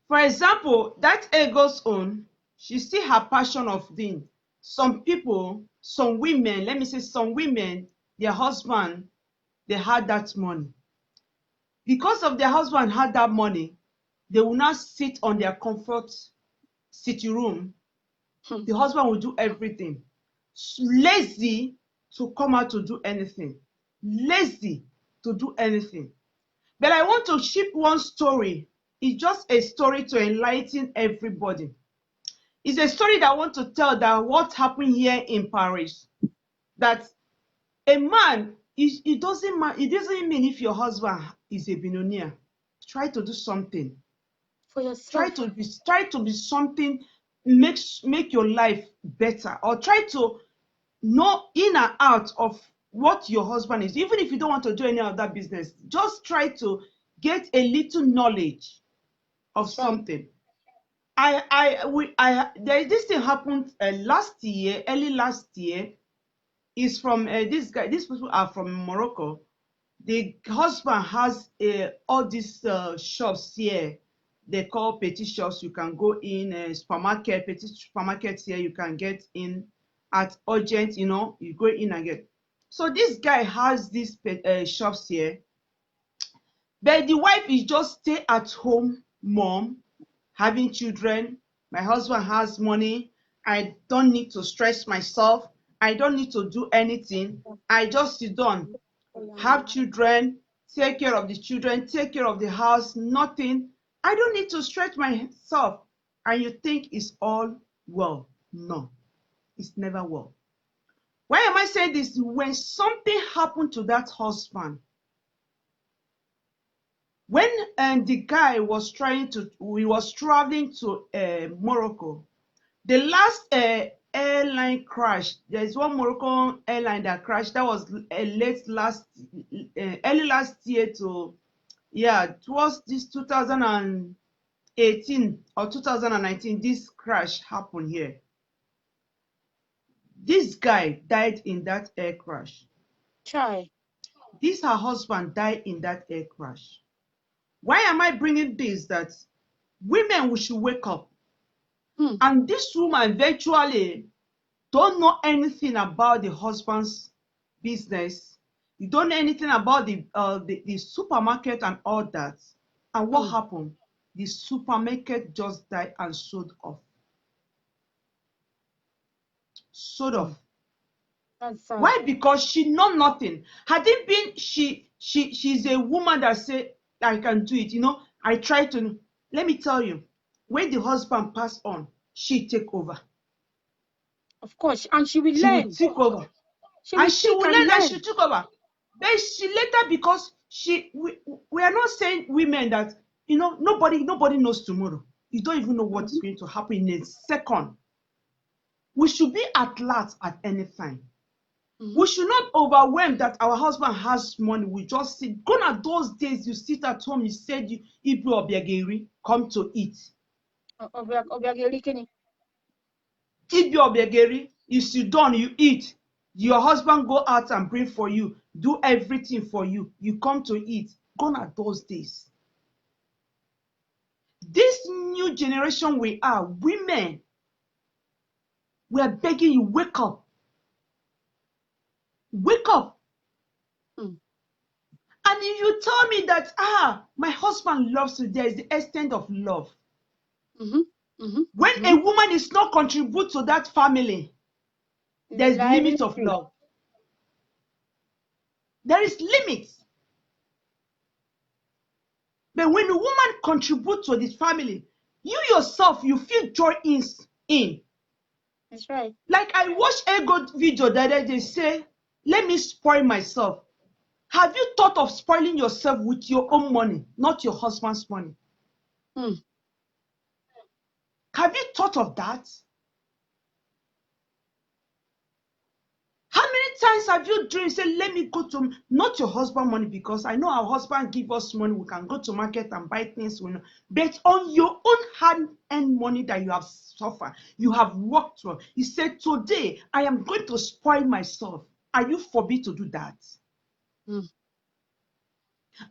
For example, that A goes on, she see her passion of thing. Some people, some women, let me say some women, their husband, they had that money. Because of their husband had that money, they will not sit on their comfort sitting room. The husband will do everything. Lazy to come out to do anything. Lazy to do anything. But I want to ship one story. It's just a story to enlighten everybody. It's a story that I want to tell that what happened here in Paris. That a man, it doesn't mean if your husband is a billionaire. Try to do something. For yourself. Try to be something, make your life better, or try to know in and out of what your husband is. Even if you don't want to do any of that business, just try to get a little knowledge of something. This thing happened last year, early last year. Is from this guy. These people are from Morocco. The husband has all these shops here. They call petit shops. You can go in a supermarket, petit supermarkets here. You can get in at urgent. You know, you go in and get. So this guy has these shops here, but the wife is just stay at home mom, having children. My husband has money. I don't need to stress myself. I don't need to do anything. I just sit down, have children, take care of the children, take care of the house, nothing. I don't need to stretch myself. And you think it's all well. No, it's never well. Why am I saying this? When something happened to that husband, when the guy was traveling to Morocco, the last airline crash, there's one Moroccan airline that crashed. That was early last year to, towards this 2018 or 2019, this crash happened here. This guy died in that air crash. Try. This her husband died in that air crash. Why am I bringing this? That women, we should wake up. And this woman virtually don't know anything about the husband's business. You don't know anything about the supermarket and all that. And what happened? The supermarket just died and sold off. Sold off. Why? Because she know nothing. Had it been she's a woman that say I can do it, you know, I try to. Let me tell you, when the husband passed on, she take over. Of course, and she will She learn. will take over. She will learn and she took over. But she later, because we are not saying women that, you know, nobody knows tomorrow. You don't even know what is going to happen in a second. We should be at large at any time. We should not overwhelm that our husband has money. We just sit. Gone are those days you sit at home, you said you Ibu Obiageri, come to eat. Obiageri. Ibu Obiageri, you sit down, you eat. Your husband go out and bring for you, do everything for you. You come to eat. Gone are those days. This new generation we are, women, we are begging you, wake up. Wake up. And if you tell me that, my husband loves you, there is the extent of love. When a woman is not contribute to that family, there's limit of love. There is limits. But when a woman contributes to this family, you yourself, you feel joy in. That's right. Like I watched a good video that they say, let me spoil myself. Have you thought of spoiling yourself with your own money, not your husband's money? Have you thought of that? How many times have you dreamed, say, let me go to, not your husband money, because I know our husband give us money, we can go to market and buy things, but on your own hand-earned money that you have suffered, you have worked for. You said, today, I am going to spoil myself. Are you forbid to do that?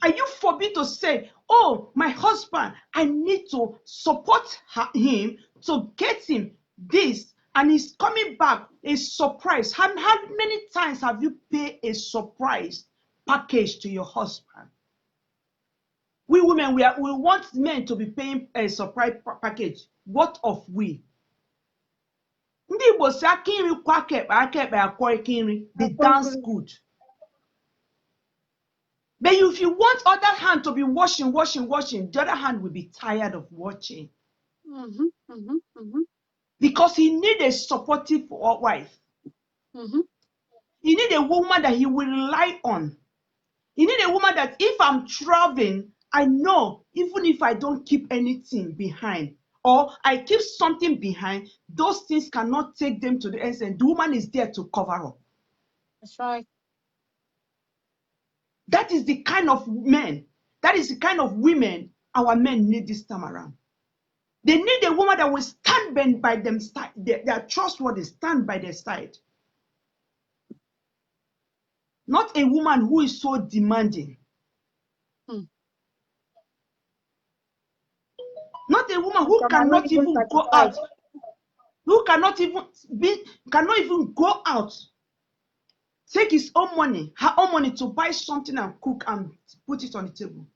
Are you forbid to say, oh, my husband, I need to support him to get him this, and he's coming back, a surprise. How many times have you paid a surprise package to your husband? We women, we want men to be paying a surprise package. What of we? Ndị Igbo si aka nri kwa aka ekpe akwa aka nri, they dance good. But if you want other hand to be washing, the other hand will be tired of watching. Because he need a supportive wife. He need a woman that he will rely on. He need a woman that if I'm traveling, I know even if I don't keep anything behind, or I keep something behind, those things cannot take them to the end. And the woman is there to cover up. That's right. That is the kind of men, that is the kind of women our men need this time around. They need a woman that will stand by them side. They are trustworthy, stand by their side. Not a woman who is so demanding. Not a woman who cannot even go out. Who cannot even go out. Take his own money, her own money to buy something and cook and put it on the table.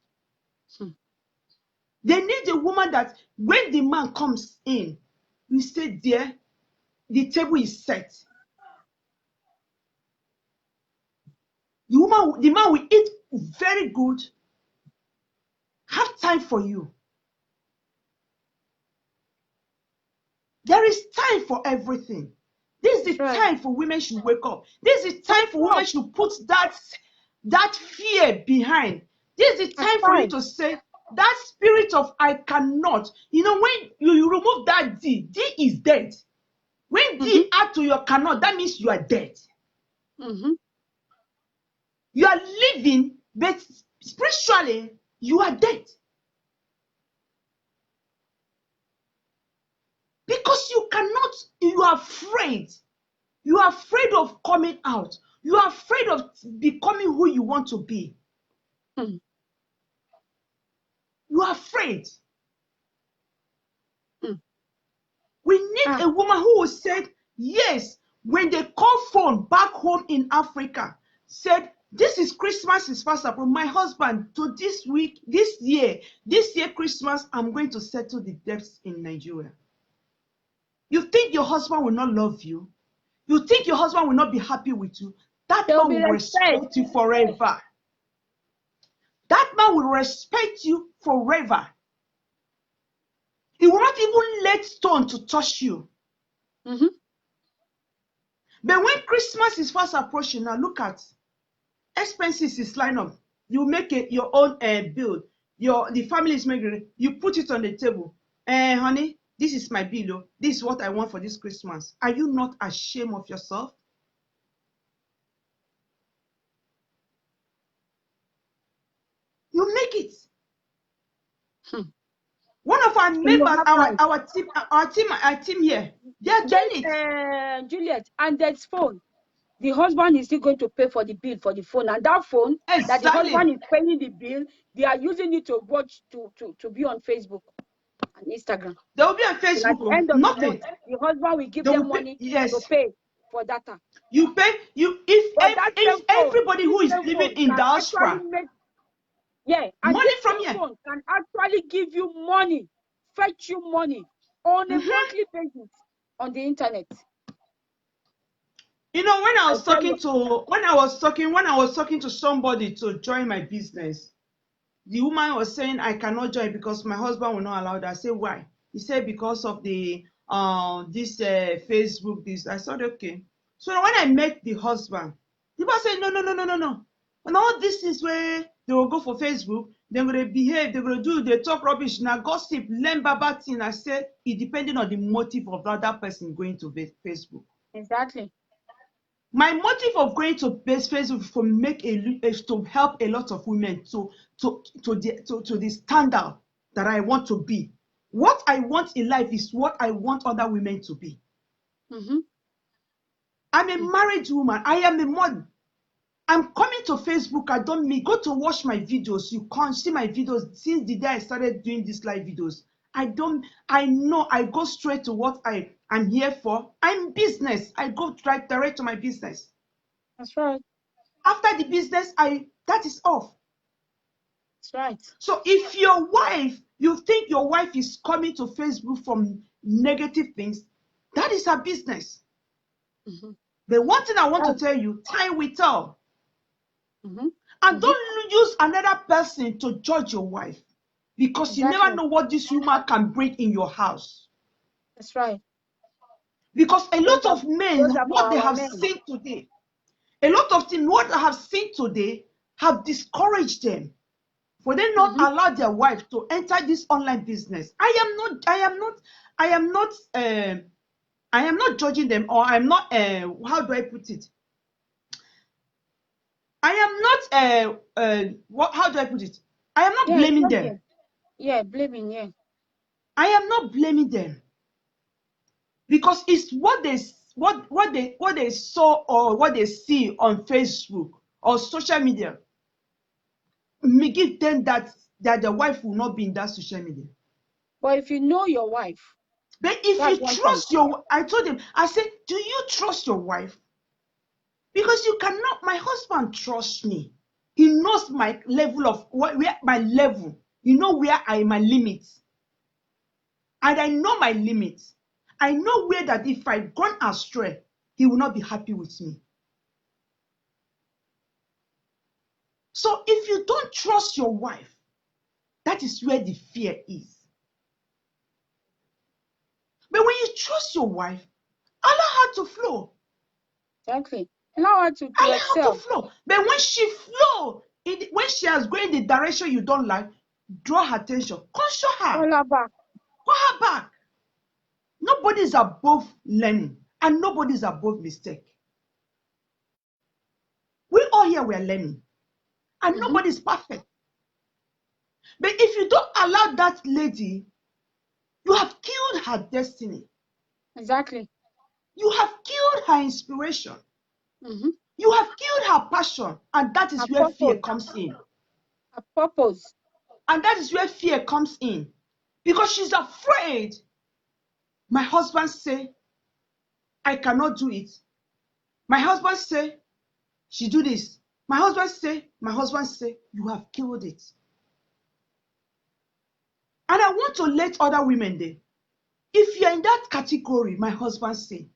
They need a woman that when the man comes in, we say, there, the table is set. The man will eat very good, have time for you. There is time for everything. This is the time for women should wake up. This is time for women should put that fear behind. This is the time for you to say, that spirit of I cannot. You know, when you remove that D is dead. When D add to your cannot, that means you are dead. You are living, but spiritually, you are dead. Because you are afraid. You are afraid of coming out. You are afraid of becoming who you want to be. You are afraid. We need a woman who will say, yes, when they call phone back home in Africa, said, this is Christmas is fast approaching. My husband, to this year Christmas, I'm going to settle the debts in Nigeria. You think your husband will not love you? You think your husband will not be happy with you? That man will respect you forever. That man will respect you forever. He will not even let stone to touch you. But when Christmas is fast approaching, now look at expenses is line up. You make your own bill. The family is making it. You put it on the table. Honey, this is my bill. This is what I want for this Christmas. Are you not ashamed of yourself? You make it. One of our members, our team here, they are doing it. Juliet, and there's phone. The husband is still going to pay for the bill for the phone, and that phone that the husband is paying the bill, they are using it to watch to be on Facebook and Instagram. They will be on Facebook. At the end of nothing. The month, the husband will give them money to pay for data. You pay if everybody who is living in diaspora. Money from here can actually give you money, fetch you money on a monthly basis on the internet. You know, when I was talking to somebody to join my business, the woman was saying I cannot join because my husband will not allow that. I said, why? He said because of the Facebook this. I said, okay. So when I met the husband, people said no. And all this is where they will go for Facebook, they're going to behave, they're going to they talk rubbish, now gossip, learn bad thing. I said, it depending on the motive of the other person going to Facebook. Exactly. My motive of going to Facebook is to help a lot of women to the standard that I want to be. What I want in life is what I want other women to be. I'm a married woman. I am a mother. I'm coming to Facebook. I don't mean go to watch my videos. You can't see my videos since the day I started doing these live videos. I know I go straight to what I'm here for. I'm business. I go direct to my business. That's right. After the business, that is off. That's right. So if you think your wife is coming to Facebook from negative things, that is her business. Mm-hmm. The one thing I want to tell you, time will tell. Mm-hmm. And don't use another person to judge your wife, because you never know what this woman can bring in your house. That's right. Because a lot of men, what they have seen today, a lot of things, what I have seen today, have discouraged them. For them not allow their wife to enter this online business. I am not judging them, or I'm not how do I put it? I am not how do I put it? I am not blaming them. Yeah, blaming, yeah. I am not blaming them, because it's what they saw or what they see on Facebook or social media may give them that the wife will not be in that social media. But if you know your wife, but if you trust I told them, I said, do you trust your wife? Because you cannot. My husband trusts me. He knows my level of where my level. You know where my limits. And I know my limits. I know where that if I've gone astray, he will not be happy with me. So if you don't trust your wife, that is where the fear is. But when you trust your wife, allow her to flow. Exactly. Allow her to excel. Flow. But when she flow, when she has gone in the direction you don't like, draw her attention. Caution her. Call her back. Call her back. Nobody is above learning, and nobody is above mistake. We all here, we are learning, and nobody is perfect. But if you don't allow that lady, you have killed her destiny. Exactly. You have killed her inspiration. You have killed her passion, and that is her where purpose. Fear comes in. Her purpose. And that is where fear comes in, because she's afraid. My husband say, I cannot do it. My husband say, she do this. My husband say, you have killed it. And I want to let other women there. If you're in that category, my husband say,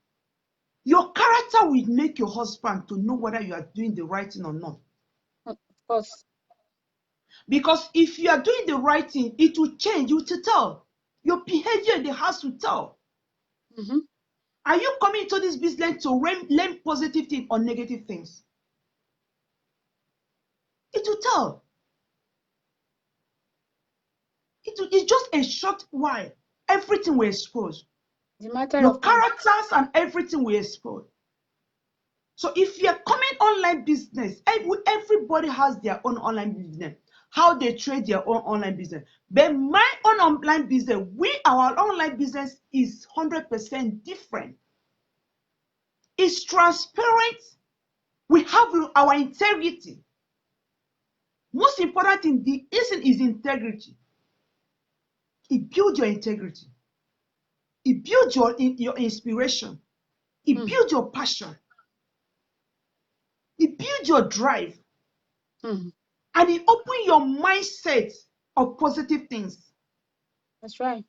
your character will make your husband to know whether you are doing the right thing or not. Of course. Because if you are doing the right thing, it will change. You will tell. Your behavior in the house will tell. Are you coming into this business to learn positive things or negative things? It will tell. It's just a short while. Everything will expose. Your characters and everything will expose. So if you're coming online business, everybody has their own online business. How they trade their own online business. But my own online business, our online business is 100% different. It's transparent. We have our integrity. Most important thing is integrity. It builds your integrity. It builds your inspiration. It builds your passion. It builds your drive. And it opens your mindset of positive things. That's right.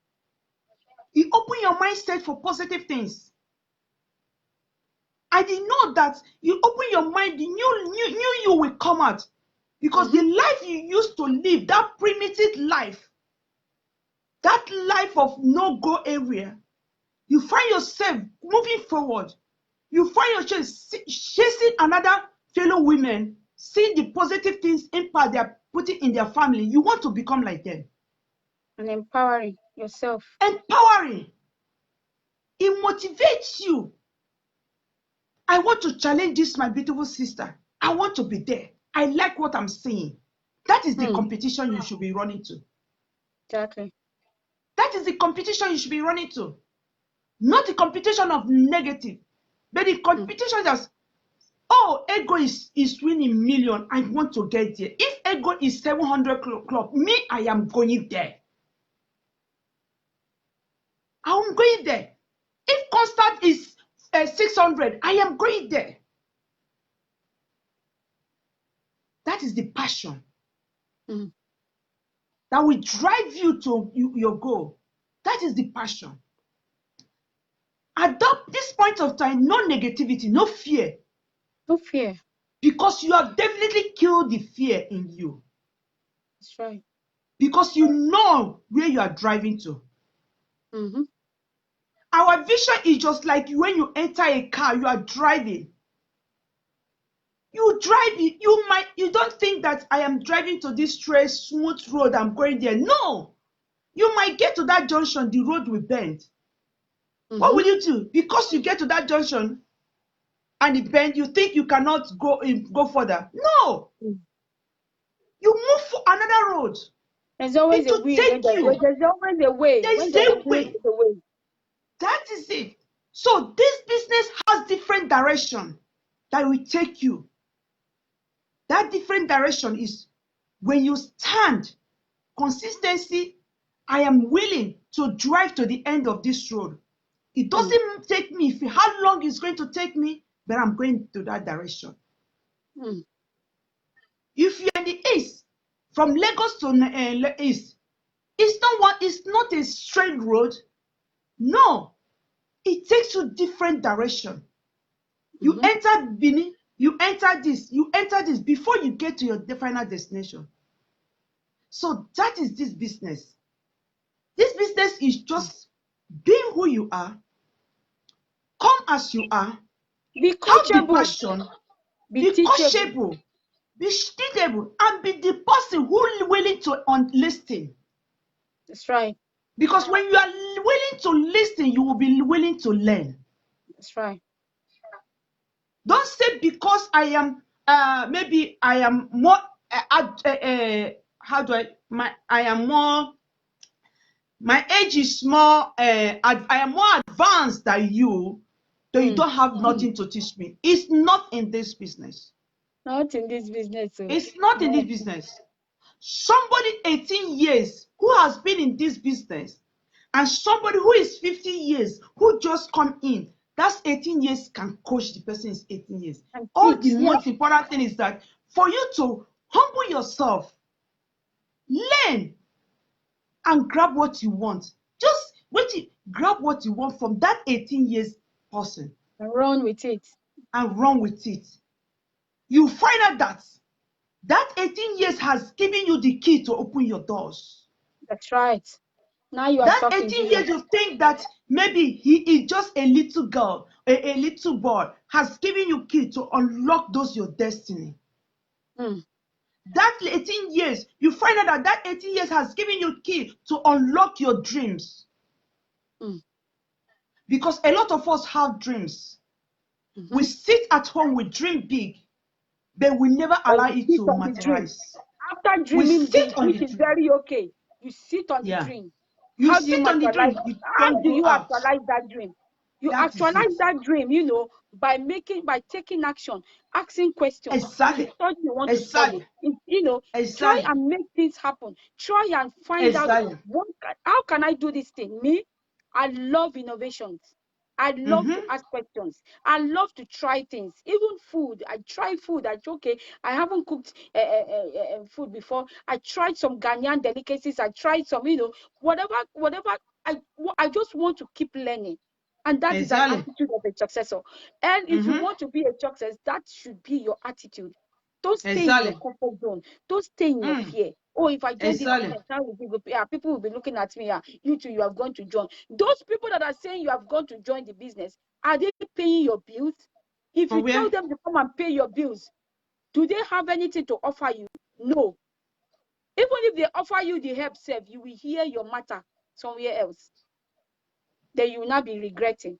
It opens your mindset for positive things. I did know that you open your mind, the new you will come out. Because the life you used to live, that primitive life, that life of no-go area, you find yourself moving forward. You find yourself chasing another fellow women, seeing the positive things impact they're putting in their family. You want to become like them. And empowering yourself. Empowering. It motivates you. I want to challenge this, my beautiful sister. I want to be there. I like what I'm saying. That is the competition you should be running to. Exactly. That is the competition you should be running to. Not the competition of negative, but the competition that's, oh, Ego is winning million, I want to get there. If Ego is 700 club, me, I am going there. I'm going there. If Constant is 600, I am going there. That is the passion that will drive you to your goal. That is the passion. Adopt this point of time, no negativity, no fear. No fear. Because you have definitely killed the fear in you. That's right. Because you know where you are driving to. Our vision is just like when you enter a car, you are driving. You drive it, you don't think that I am driving to this straight, smooth road, I'm going there. No. You might get to that junction, the road will bend. What will you do? Because you get to that junction and it bend, you think you cannot go further. No. You move for another road. There's always a way. There's always a way. There's a way. That is it. So this business has different direction that will take you. That different direction is when you stand, consistency, I am willing to drive to the end of this road. It doesn't take me how long it's going to take me, but I'm going to that direction. If you're in the east, from Lagos to east, it's not a straight road. No, it takes you different direction. You enter Benin, you enter this before you get to your final destination. So that is this business. This business is just being who you are, come as you are, be coachable, have the passion, be coachable, be teachable, and be the person who is willing to listen. That's right. Because when you are willing to listen, you will be willing to learn. That's right. Don't say because I am maybe I am more my age is more I am more advanced than you, though you don't have nothing to teach me. It's not in this business. Not in this business. It's not in this business. Somebody 18 years who has been in this business and somebody who is 50 years who just come in, that's 18 years can coach the person is 18 years. All the most important thing is that for you to humble yourself, learn, and grab what you want. Just grab what you want from that 18 years person. And run with it. You find out that 18 years has given you the key to open your doors. That's right. Now you are that talking. 18 years you think that maybe he is just a little girl, a little boy, has given you key to unlock your destiny. That 18 years, you find out that 18 years has given you key to unlock your dreams. Because a lot of us have dreams. We sit at home, we dream big, but we never allow it to materialize. After dreaming big, which is very okay, you sit on the dream. How do you actualize that dream? You actualize that dream, by taking action, asking questions. Exactly. You want to study. Try and make things happen. Try and find out how can I do this thing. Me, I love innovations. I love to ask questions. I love to try things. Even food. I try food. I haven't cooked food before. I tried some Ghanaian delicacies. I tried some, whatever. I just want to keep learning. And that is an attitude of a successor. And if you want to be a success, that should be your attitude. Don't stay in your comfort zone. Don't stay in your fear. Oh, if I join this business, people will be looking at me. You too, you have gone to join. Those people that are saying you have gone to join the business, are they paying your bills? If you tell them to come and pay your bills, do they have anything to offer you? No. Even if they offer you the help, you will hear your matter somewhere else. Then you will not be regretting.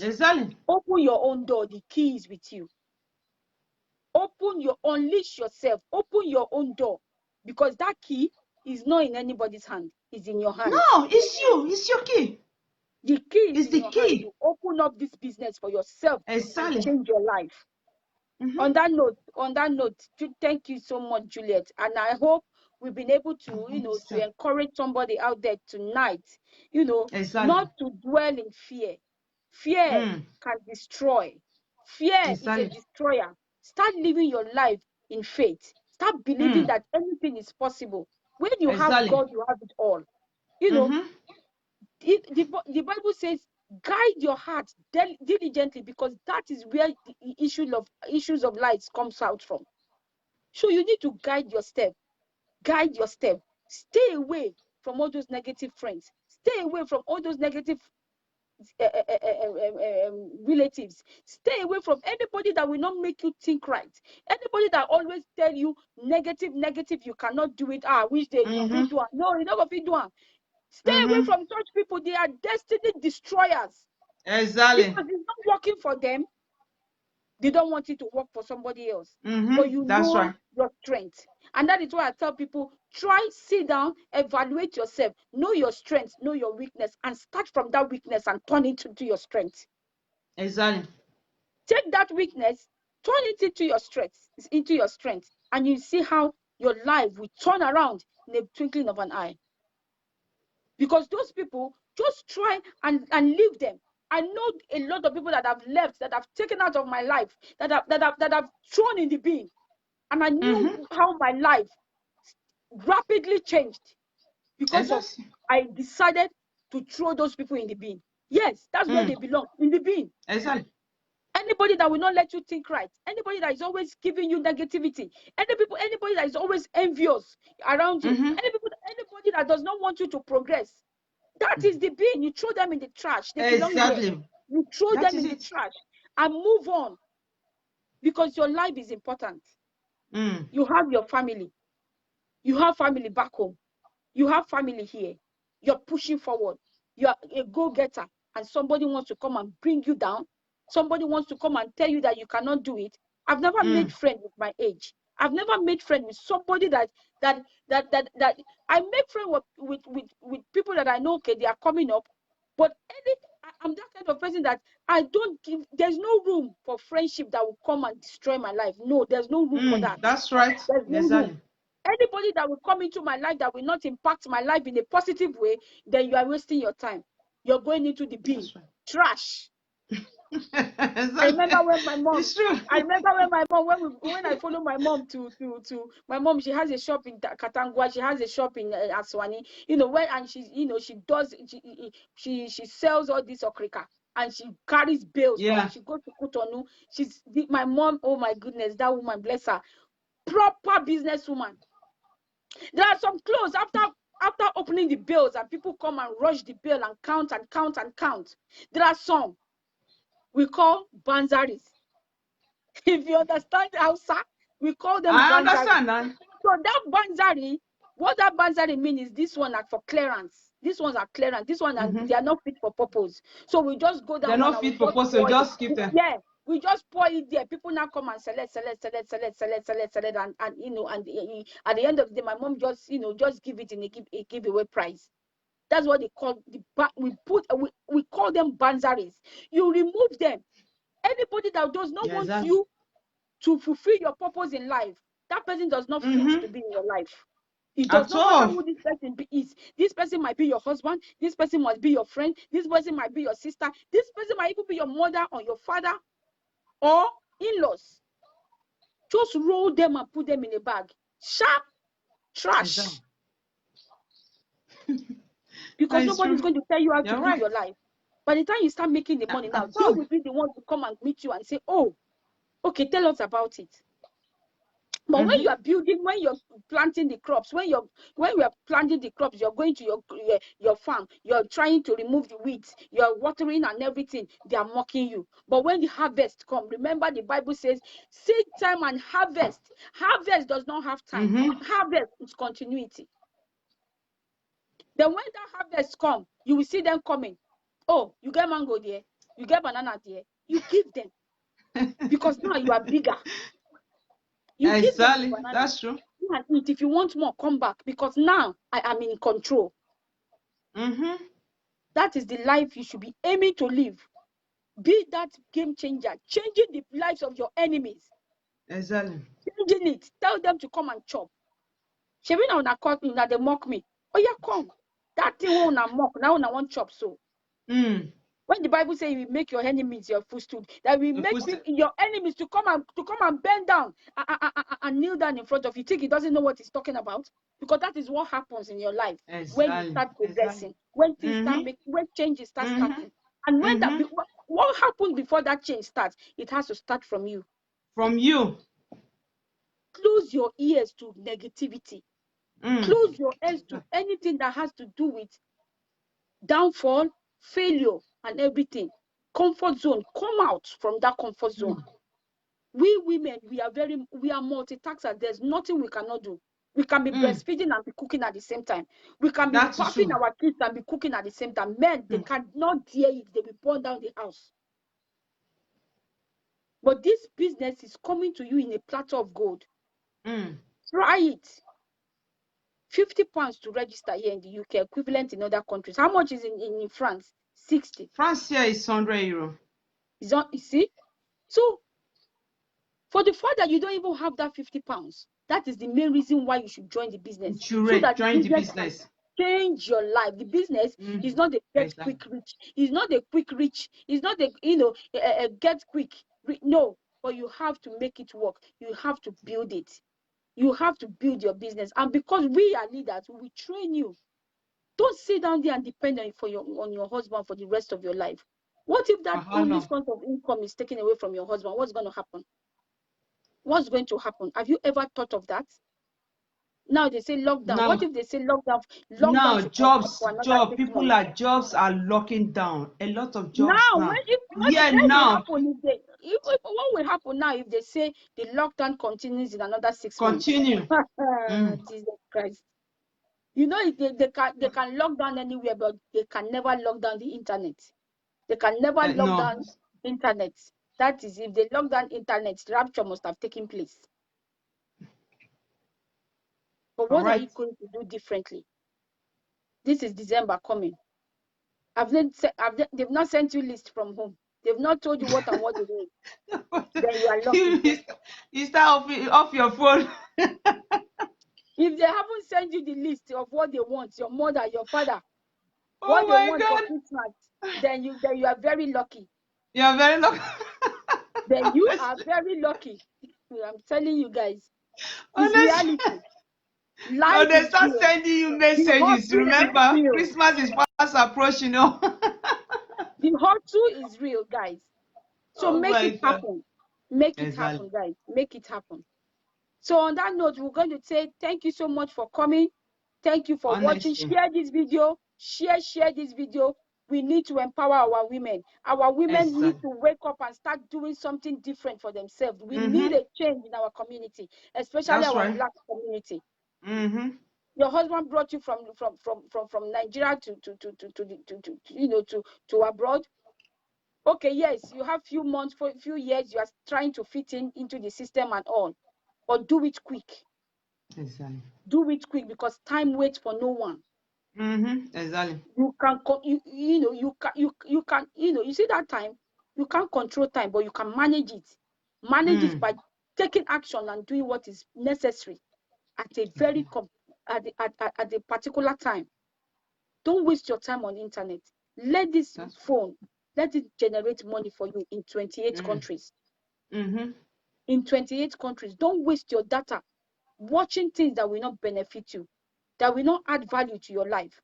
Exactly. Open your own door. The key is with you. Unleash yourself. Open your own door. Because that key is not in anybody's hand. It's in your hand. No, it's you. It's your key. The key is the key. You open up this business for yourself. Exactly. And change your life. On that note, thank you so much, Juliet. And I hope we've been able to, to encourage somebody out there tonight, Exactly. not to dwell in fear. Fear can destroy. Fear is a destroyer. Start living your life in faith. Start believing that anything is possible. When you have God, you have it all. The Bible says, guide your heart diligently, because that is where the issues of life comes out from. So you need to guide your step. Stay away from all those negative friends. Stay away from all those negative relatives. Stay away from anybody that will not make you think right. Anybody that always tell you negative, you cannot do it. Which they do it. No, you never fit do it. Stay away from such people. They are destiny destroyers. Exactly. Because it's not working for them. They don't want it to work for somebody else. But you know your strength. And that is why I tell people, sit down, evaluate yourself, know your strengths, know your weakness, and start from that weakness and turn it into your strength. Exactly. Take that weakness, turn it into your strength, and you see how your life will turn around in a twinkling of an eye. Because those people, just try and leave them. I know a lot of people that have left, that have taken out of my life, that have thrown in the bin. And I knew how my life rapidly changed because of I decided to throw those people in the bin. Yes, that's where they belong, in the bin. Exactly. Anybody that will not let you think right, anybody that is always giving you negativity, anybody that is always envious around you, anybody that does not want you to progress, that is the bin. You throw them in the trash. They belong there. You throw them in the trash and move on, because your life is important. You have your family. You have family back home. You have family here. You're pushing forward. You're a go-getter, and somebody wants to come and bring you down. Somebody wants to come and tell you that you cannot do it. I've never made friends with my age. I've never made friends with somebody that I make friends with people that I know, okay, they are coming up, but I'm that kind of person that I don't give. There's no room for friendship that will come and destroy my life. No, there's no room for that. That's right. There's no room. Anybody that will come into my life that will not impact my life in a positive way, then you are wasting your time. You're going into the bin. Trash. I remember when my mom, when I follow my mom to my mom, she has a shop in Katangwa, she has a shop in Aswani, and she sells all this okrika, and she carries bales. Yeah. She goes to Cotonou. My mom, oh my goodness, that woman, bless her, proper businesswoman. There are some clothes after opening the bills, and people come and rush the bill and count and count and count. There are some we call banzaris. If you understand Hausa, we call them banzaris. I understand that. So that banzari, what that banzari means is this one are for clearance. These ones are clearance. This one they are not fit for purpose. So we just go down. They're not fit for purpose. So just keep them. Yeah. We just pour it there. People now come and select, and at the end of the day, my mom just give it in a giveaway price. That's what they call we call them banzaris. You remove them. Anybody that does not want you to fulfill your purpose in life, that person does not fit to be in your life. It does not matter who this person is. This person might be your husband. This person must be your friend. This person might be your sister. This person might even be your mother or your father or in-laws. Just roll them and put them in a bag. Sharp trash. Because nobody's going to tell you how to live your life. By the time you start making the money now, they will be the one to come and meet you and say, oh, okay, tell us about it. But when you are building, when you're planting the crops, when you are planting the crops, you're going to your farm, you're trying to remove the weeds, you're watering and everything, they are mocking you. But when the harvest comes, remember the Bible says, seed time and harvest. Harvest does not have time. Harvest is continuity. Then when that harvest comes, you will see them coming. Oh, you get mango there, you get banana there, you give them. Because now you are bigger. You exactly. Give them That's true. You can eat. If you want more, come back. Because now I am in control. That is the life you should be aiming to live. Be that game changer, changing the lives of your enemies. Exactly. Changing it. Tell them to come and chop. Shebi na una caught me, na they mock me. Oh yeah, come. That thing will una mock. Now una want chop so. When the Bible says you make your enemies your footstool, that we make your enemies to come and bend down and kneel down in front of you. You think he doesn't know what he's talking about? Because that is what happens in your life when you start progressing, when things start making, when changes start starting. And when what happened before that change starts, it has to start from you. From you. Close your ears to negativity. Close your ears to anything that has to do with downfall, failure, and everything. Comfort zone. Come out from that comfort zone. We women, we are multitaskers. There's nothing we cannot do. We can be breastfeeding and be cooking at the same time. We can be bathing our kids and be cooking at the same time. Men, they cannot dare it. They will burn down the house. But this business is coming to you in a platter of gold. Try it. 50 pounds to register here in the UK, equivalent in other countries. How much is in France? 60. France here is €100. You see? So, for the fact that you don't even have that 50 pounds, that is the main reason why you should join the business. So that join the business. Change your life. The business is not the get quick rich. It's not the quick rich. It's not the get quick. No, but you have to make it work. You have to build it. You have to build your business. And because we are leaders, we train you. Don't sit down there and depend on your husband for the rest of your life. What if that only source of income is taken away from your husband? What's going to happen? What's going to happen? Have you ever thought of that? Now they say lockdown. Now, what if they say lockdown? Now jobs are locking down. A lot of jobs now. What will happen now if they say the lockdown continues in another 6 months? Jesus Christ. You know, they can lock down anywhere, but they can never lock down the internet. They can never lock down internet. That is, if they lock down internet, rapture must have taken place. But what are you going to do differently? This is December coming. They've not sent you list from home. They've not told you what and what they need. Then you are lucky. You start off your phone. If they haven't sent you the list of what they want, your mother, your father, what they want for Christmas, then you are very lucky. You are very lucky. Then you are very lucky. I'm telling you guys. It's reality. Life they start sending you messages. Remember, Christmas is fast approaching. The hustle is real, guys. So make it happen. Make it happen, guys. Make it happen. So on that note, we're going to say thank you so much for coming. Thank you for watching. Share this video. Share this video. We need to empower our women. Our women need to wake up and start doing something different for themselves. We need a change in our community, especially our Black community. Your husband brought you from Nigeria to abroad. Okay, yes, you have few months, for a few years, you are trying to fit into the system and all, but do it quick. Exactly. Do it quick because time waits for no one. Exactly. You see that time, you can't control time, but you can manage it. Manage it by taking action and doing what is necessary at a very at a particular time. Don't waste your time on the internet. Let this phone, let it generate money for you in 28 countries. In 28 countries. Don't waste your data watching things that will not benefit you, that will not add value to your life,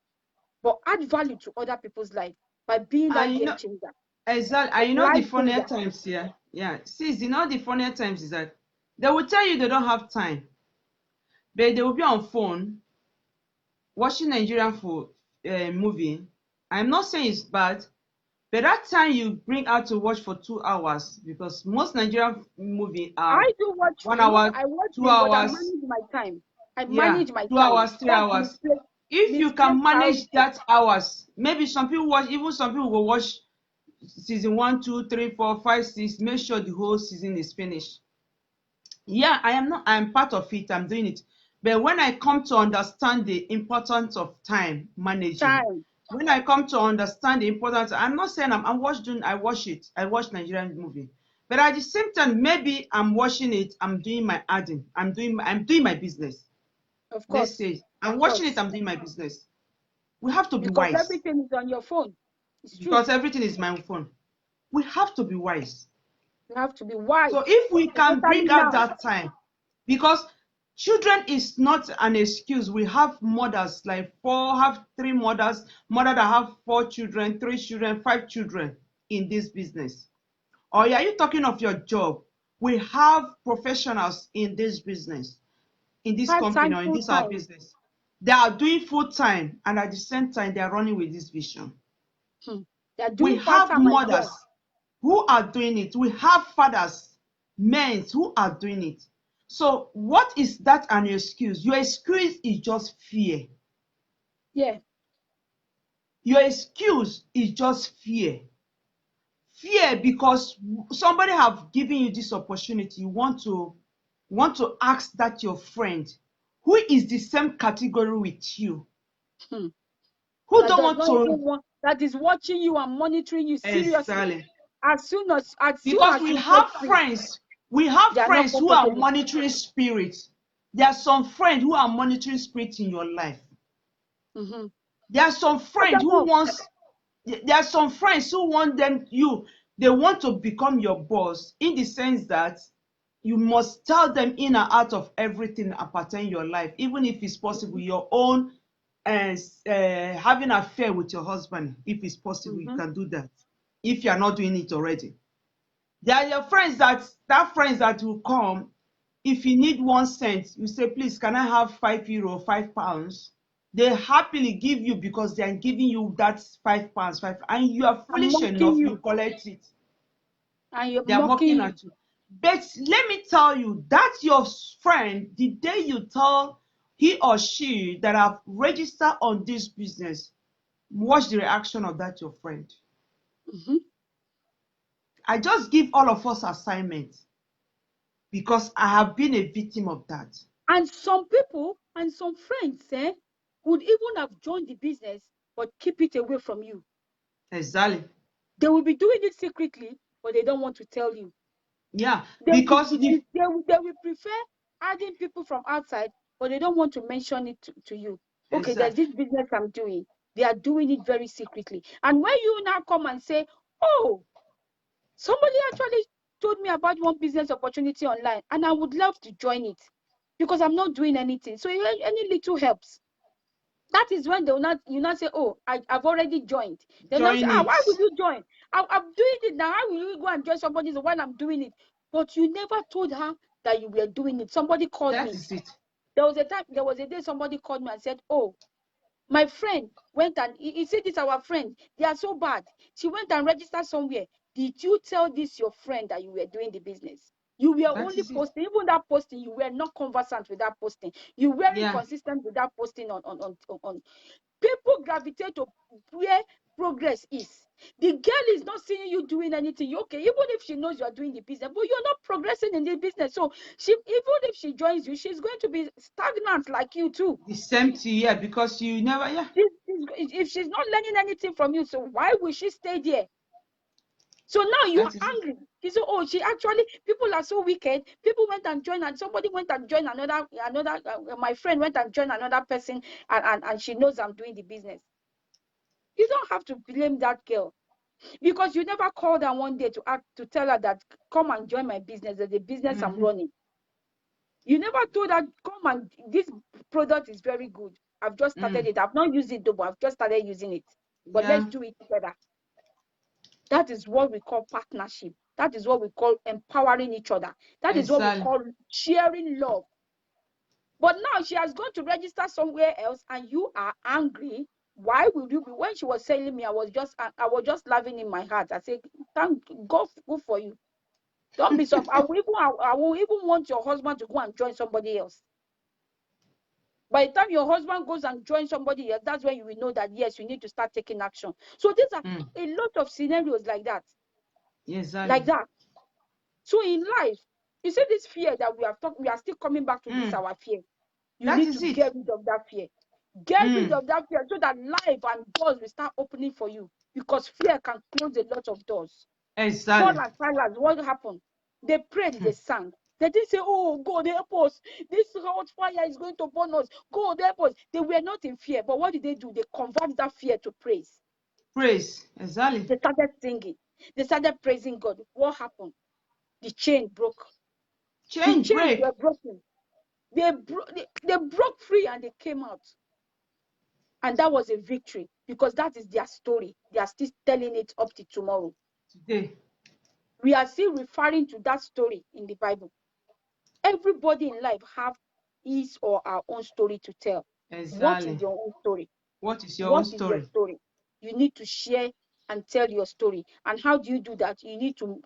but add value to other people's life by being that game changer. Exactly. And you know the funnier times here. Yeah. See, you know the funnier times is that they will tell you they don't have time. But they will be on phone watching Nigerian movie. I'm not saying it's bad, but that time you bring out to watch for 2 hours because most Nigerian movie are I do watch 1 hour, I watch 2 hours. But I manage my time. I manage my 2 time. 2 hours, 3 hours. If you can manage that hours, maybe some people will watch season 1, 2, 3, 4, 5, 6. Make sure the whole season is finished. Yeah, I'm part of it. I'm doing it. But when I come to understand the importance of time managing, when I come to understand the importance, I'm not saying I watch it. I watch Nigerian movie. But at the same time, maybe I'm watching it, I'm doing my adding, I'm doing my business. Of Let's course. say I'm Of watching it, course. I'm doing my business. We have to be Because wise everything is on your phone. It's true. because everything is my phone. We have to be wise. You have to be wise, So if we can especially bring out now. that time, because children is not an excuse. We have mothers like have 3 mothers, mother that have 4 children, 3 children, 5 children in this business. Or are you talking of your job? We have professionals in this business, in this Part company time, or in full this our time. business. They are doing full time and at the same time they are running with this vision. They are We doing part have time as mothers well. who are doing it. We have fathers, men who are doing it. So what is that an excuse? Your excuse is just fear. Yeah. Your excuse is just fear. Fear because somebody have given you this opportunity. You want to ask that your friend who is the same category with you, Hmm. who That don't does want not even to want, that is watching you and monitoring you seriously. exactly. As soon as Because you get free, we have they are not friends who are comfortable. monitoring spirits. There are some friends who are monitoring spirits in your life. Mm-hmm. There are some Cut friends them who off. wants there are some friends who want they want to become your boss in the sense that you must tell them in and out of everything appertaining your life, even if it's possible, your own having an affair with your husband. If it's possible, you Mm-hmm. can do that if you are not doing it already. There are your friends that will come. If you need 1 cent, you say, please, can I have €5, £5? They happily give you because they are giving you that £5, and you are I'm foolish mocking enough, you you, collect it. and you're They are mocking mocking you. at you. But let me tell you, that your friend, the day you tell he or she that have registered on this business, watch the reaction of that your friend. Mm-hmm. I just give all of us assignments because I have been a victim of that. And some people and some friends would even have joined the business but keep it away from you. Exactly. They will be doing it secretly, but they don't want to tell you. Yeah, They will, because the they will prefer adding people from outside, but they don't want to mention it to you. Okay, there's exactly. this business I'm doing. They are doing it very secretly. And when you now come and say, oh, somebody actually told me about one business opportunity online, and I would love to join it because I'm not doing anything. So any little helps. That is when they will not, you not say, oh, I've already joined. They'll not say, Join it. why would you join? I'm doing it now. How will you go and join somebody while I'm doing it? But you never told her that you were doing it. Somebody called That me. is it. There was a day somebody called me and said, oh, my friend went and he said, this our friend. They are so bad. She went and registered somewhere. Did you tell this your friend that you were doing the business? You were That only is it. posting, even that posting, you were not conversant with that posting. You weren't Yeah. consistent with that posting on. People gravitate to where progress is. The girl is not seeing you doing anything. Okay, even if she knows you're doing the business, but you're not progressing in the business. So even if she joins you, she's going to be stagnant like you too. The same thing, yeah, because you never, yeah. If she's not learning anything from you, so why will she stay there? So now you are That is it. angry. You say, oh, people are so wicked. People went and joined, and somebody went and joined another. My friend went and joined another person, and she knows I'm doing the business. You don't have to blame that girl because you never called her one day to tell her that come and join my business. There's a business I'm running. You never told her come and this product is very good. I've just started it. I've not used it though, but I've just started using it. But let's Yeah, do it together. That is what we call partnership. That is what we call empowering each other. That is what we exactly. call sharing love. But now she has gone to register somewhere else and you are angry. Why would you be? When she was telling me, I was just laughing in my heart. I said, thank God for you. Don't be surprised. I will even want your husband to go and join somebody else. By the time your husband goes and joins somebody else, that's when you will know that yes, you need to start taking action. So these are a lot of scenarios like that. Exactly. Like that. So in life, you see this fear that we have talked, we are still coming back to this our fear. You That need is to it. get rid of that fear. Get rid of that fear so that life and doors will start opening for you. Because fear can close a lot of doors. Paul Exactly. and Silas, what happened? They prayed, they sang. They didn't say, oh, God, help us. This hot fire is going to burn us. God, help us. They were not in fear. But what did they do? They converted that fear to praise. Praise. Exactly. They started singing. They started praising God. What happened? The chain broke. The Chain chains break. were broken. They broke free and they came out. And that was a victory because that is their story. They are still telling it up to tomorrow. Today. We are still referring to that story in the Bible. Everybody in life have his or our own story to tell. What Exactly. is your own story? What is your own What is your story? story? You need to share and tell your story. And how do you do that? You need to,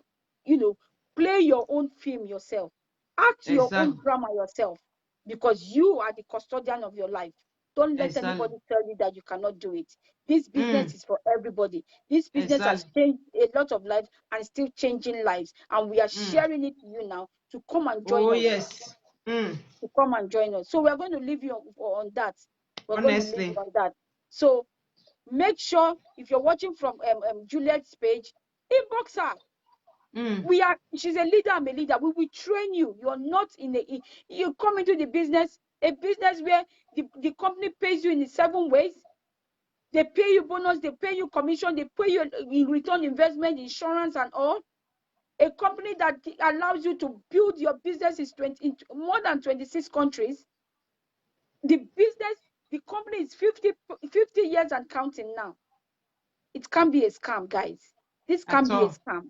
play your own film yourself. Act your own Exactly. drama yourself because you are the custodian of your life. Don't let Exactly. anybody tell you that you cannot do it. This business is for everybody. This business has Exactly. changed a lot of lives and still changing lives. And we are sharing it to you now to come and join Oh, us. yes. To come and join us. So we're going to leave you on that. We're going to leave you Honestly. on that. So make sure if you're watching from Juliet's page, inbox her. She's a leader, I'm a leader. We will train you. You're not you come into the business, a business where the company pays you in 7 ways. They pay you bonus, they pay you commission, they pay you in return investment, insurance and all. A company that allows you to build your business in more than 26 countries. The company is 50 years and counting now. It can't be a scam, guys. This At can't be a all. scam.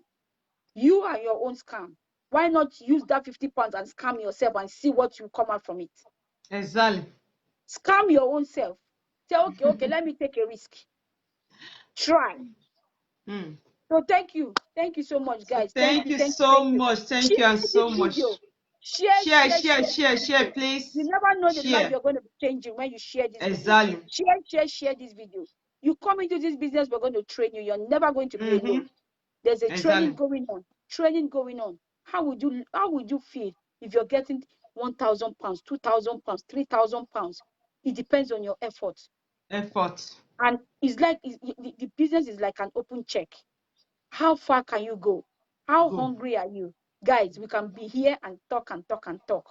You are your own scam. Why not use that 50 pounds and scam yourself and see what you come out from it? Exactly. Scam your own self. Say, okay, let me take a risk. Try. So thank you. Thank you so much, So guys. thank you Thank so you. much. Thank you and Share this so much. video. Share, Share share, this share, share, video. please. You never know the life Share. you're going to be changing when you share this video. Exactly. Share this video. You come into this business, we're going to train you. You're never going to be alone. There's a training Exactly. going on. Training going on. How would you feel if you're getting 1,000 pounds, 2,000 pounds, 3,000 pounds? It depends on your effort. Effort. And it's like the business is like an open check. How far can you go? How hungry are you? Guys, we can be here and talk and talk and talk,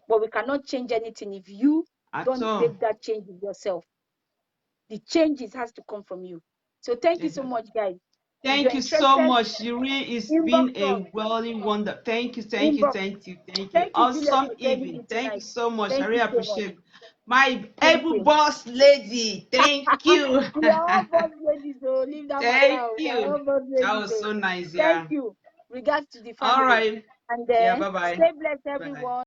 but we cannot change anything if you At don't all. make that change with yourself. The changes has to come from you. So thank you so Exactly. much, guys. If you're Thank you so interested, much, Yuri. It's inbox been a us. really wonder. Thank you, thank you, Inbox. thank you, thank you. Thank you, Juliet, Awesome for joining evening. me Thank you tonight. so much. I Thank really you so much. appreciate my Thank able you. boss lady. Thank you. We are all boss ladies, so leave that matter Thank out. We are you. all boss That ladies, was so so nice. thank Yeah. you. Regards to the All family. right. And Yeah. Bye bye. stay blessed, Bye. everyone.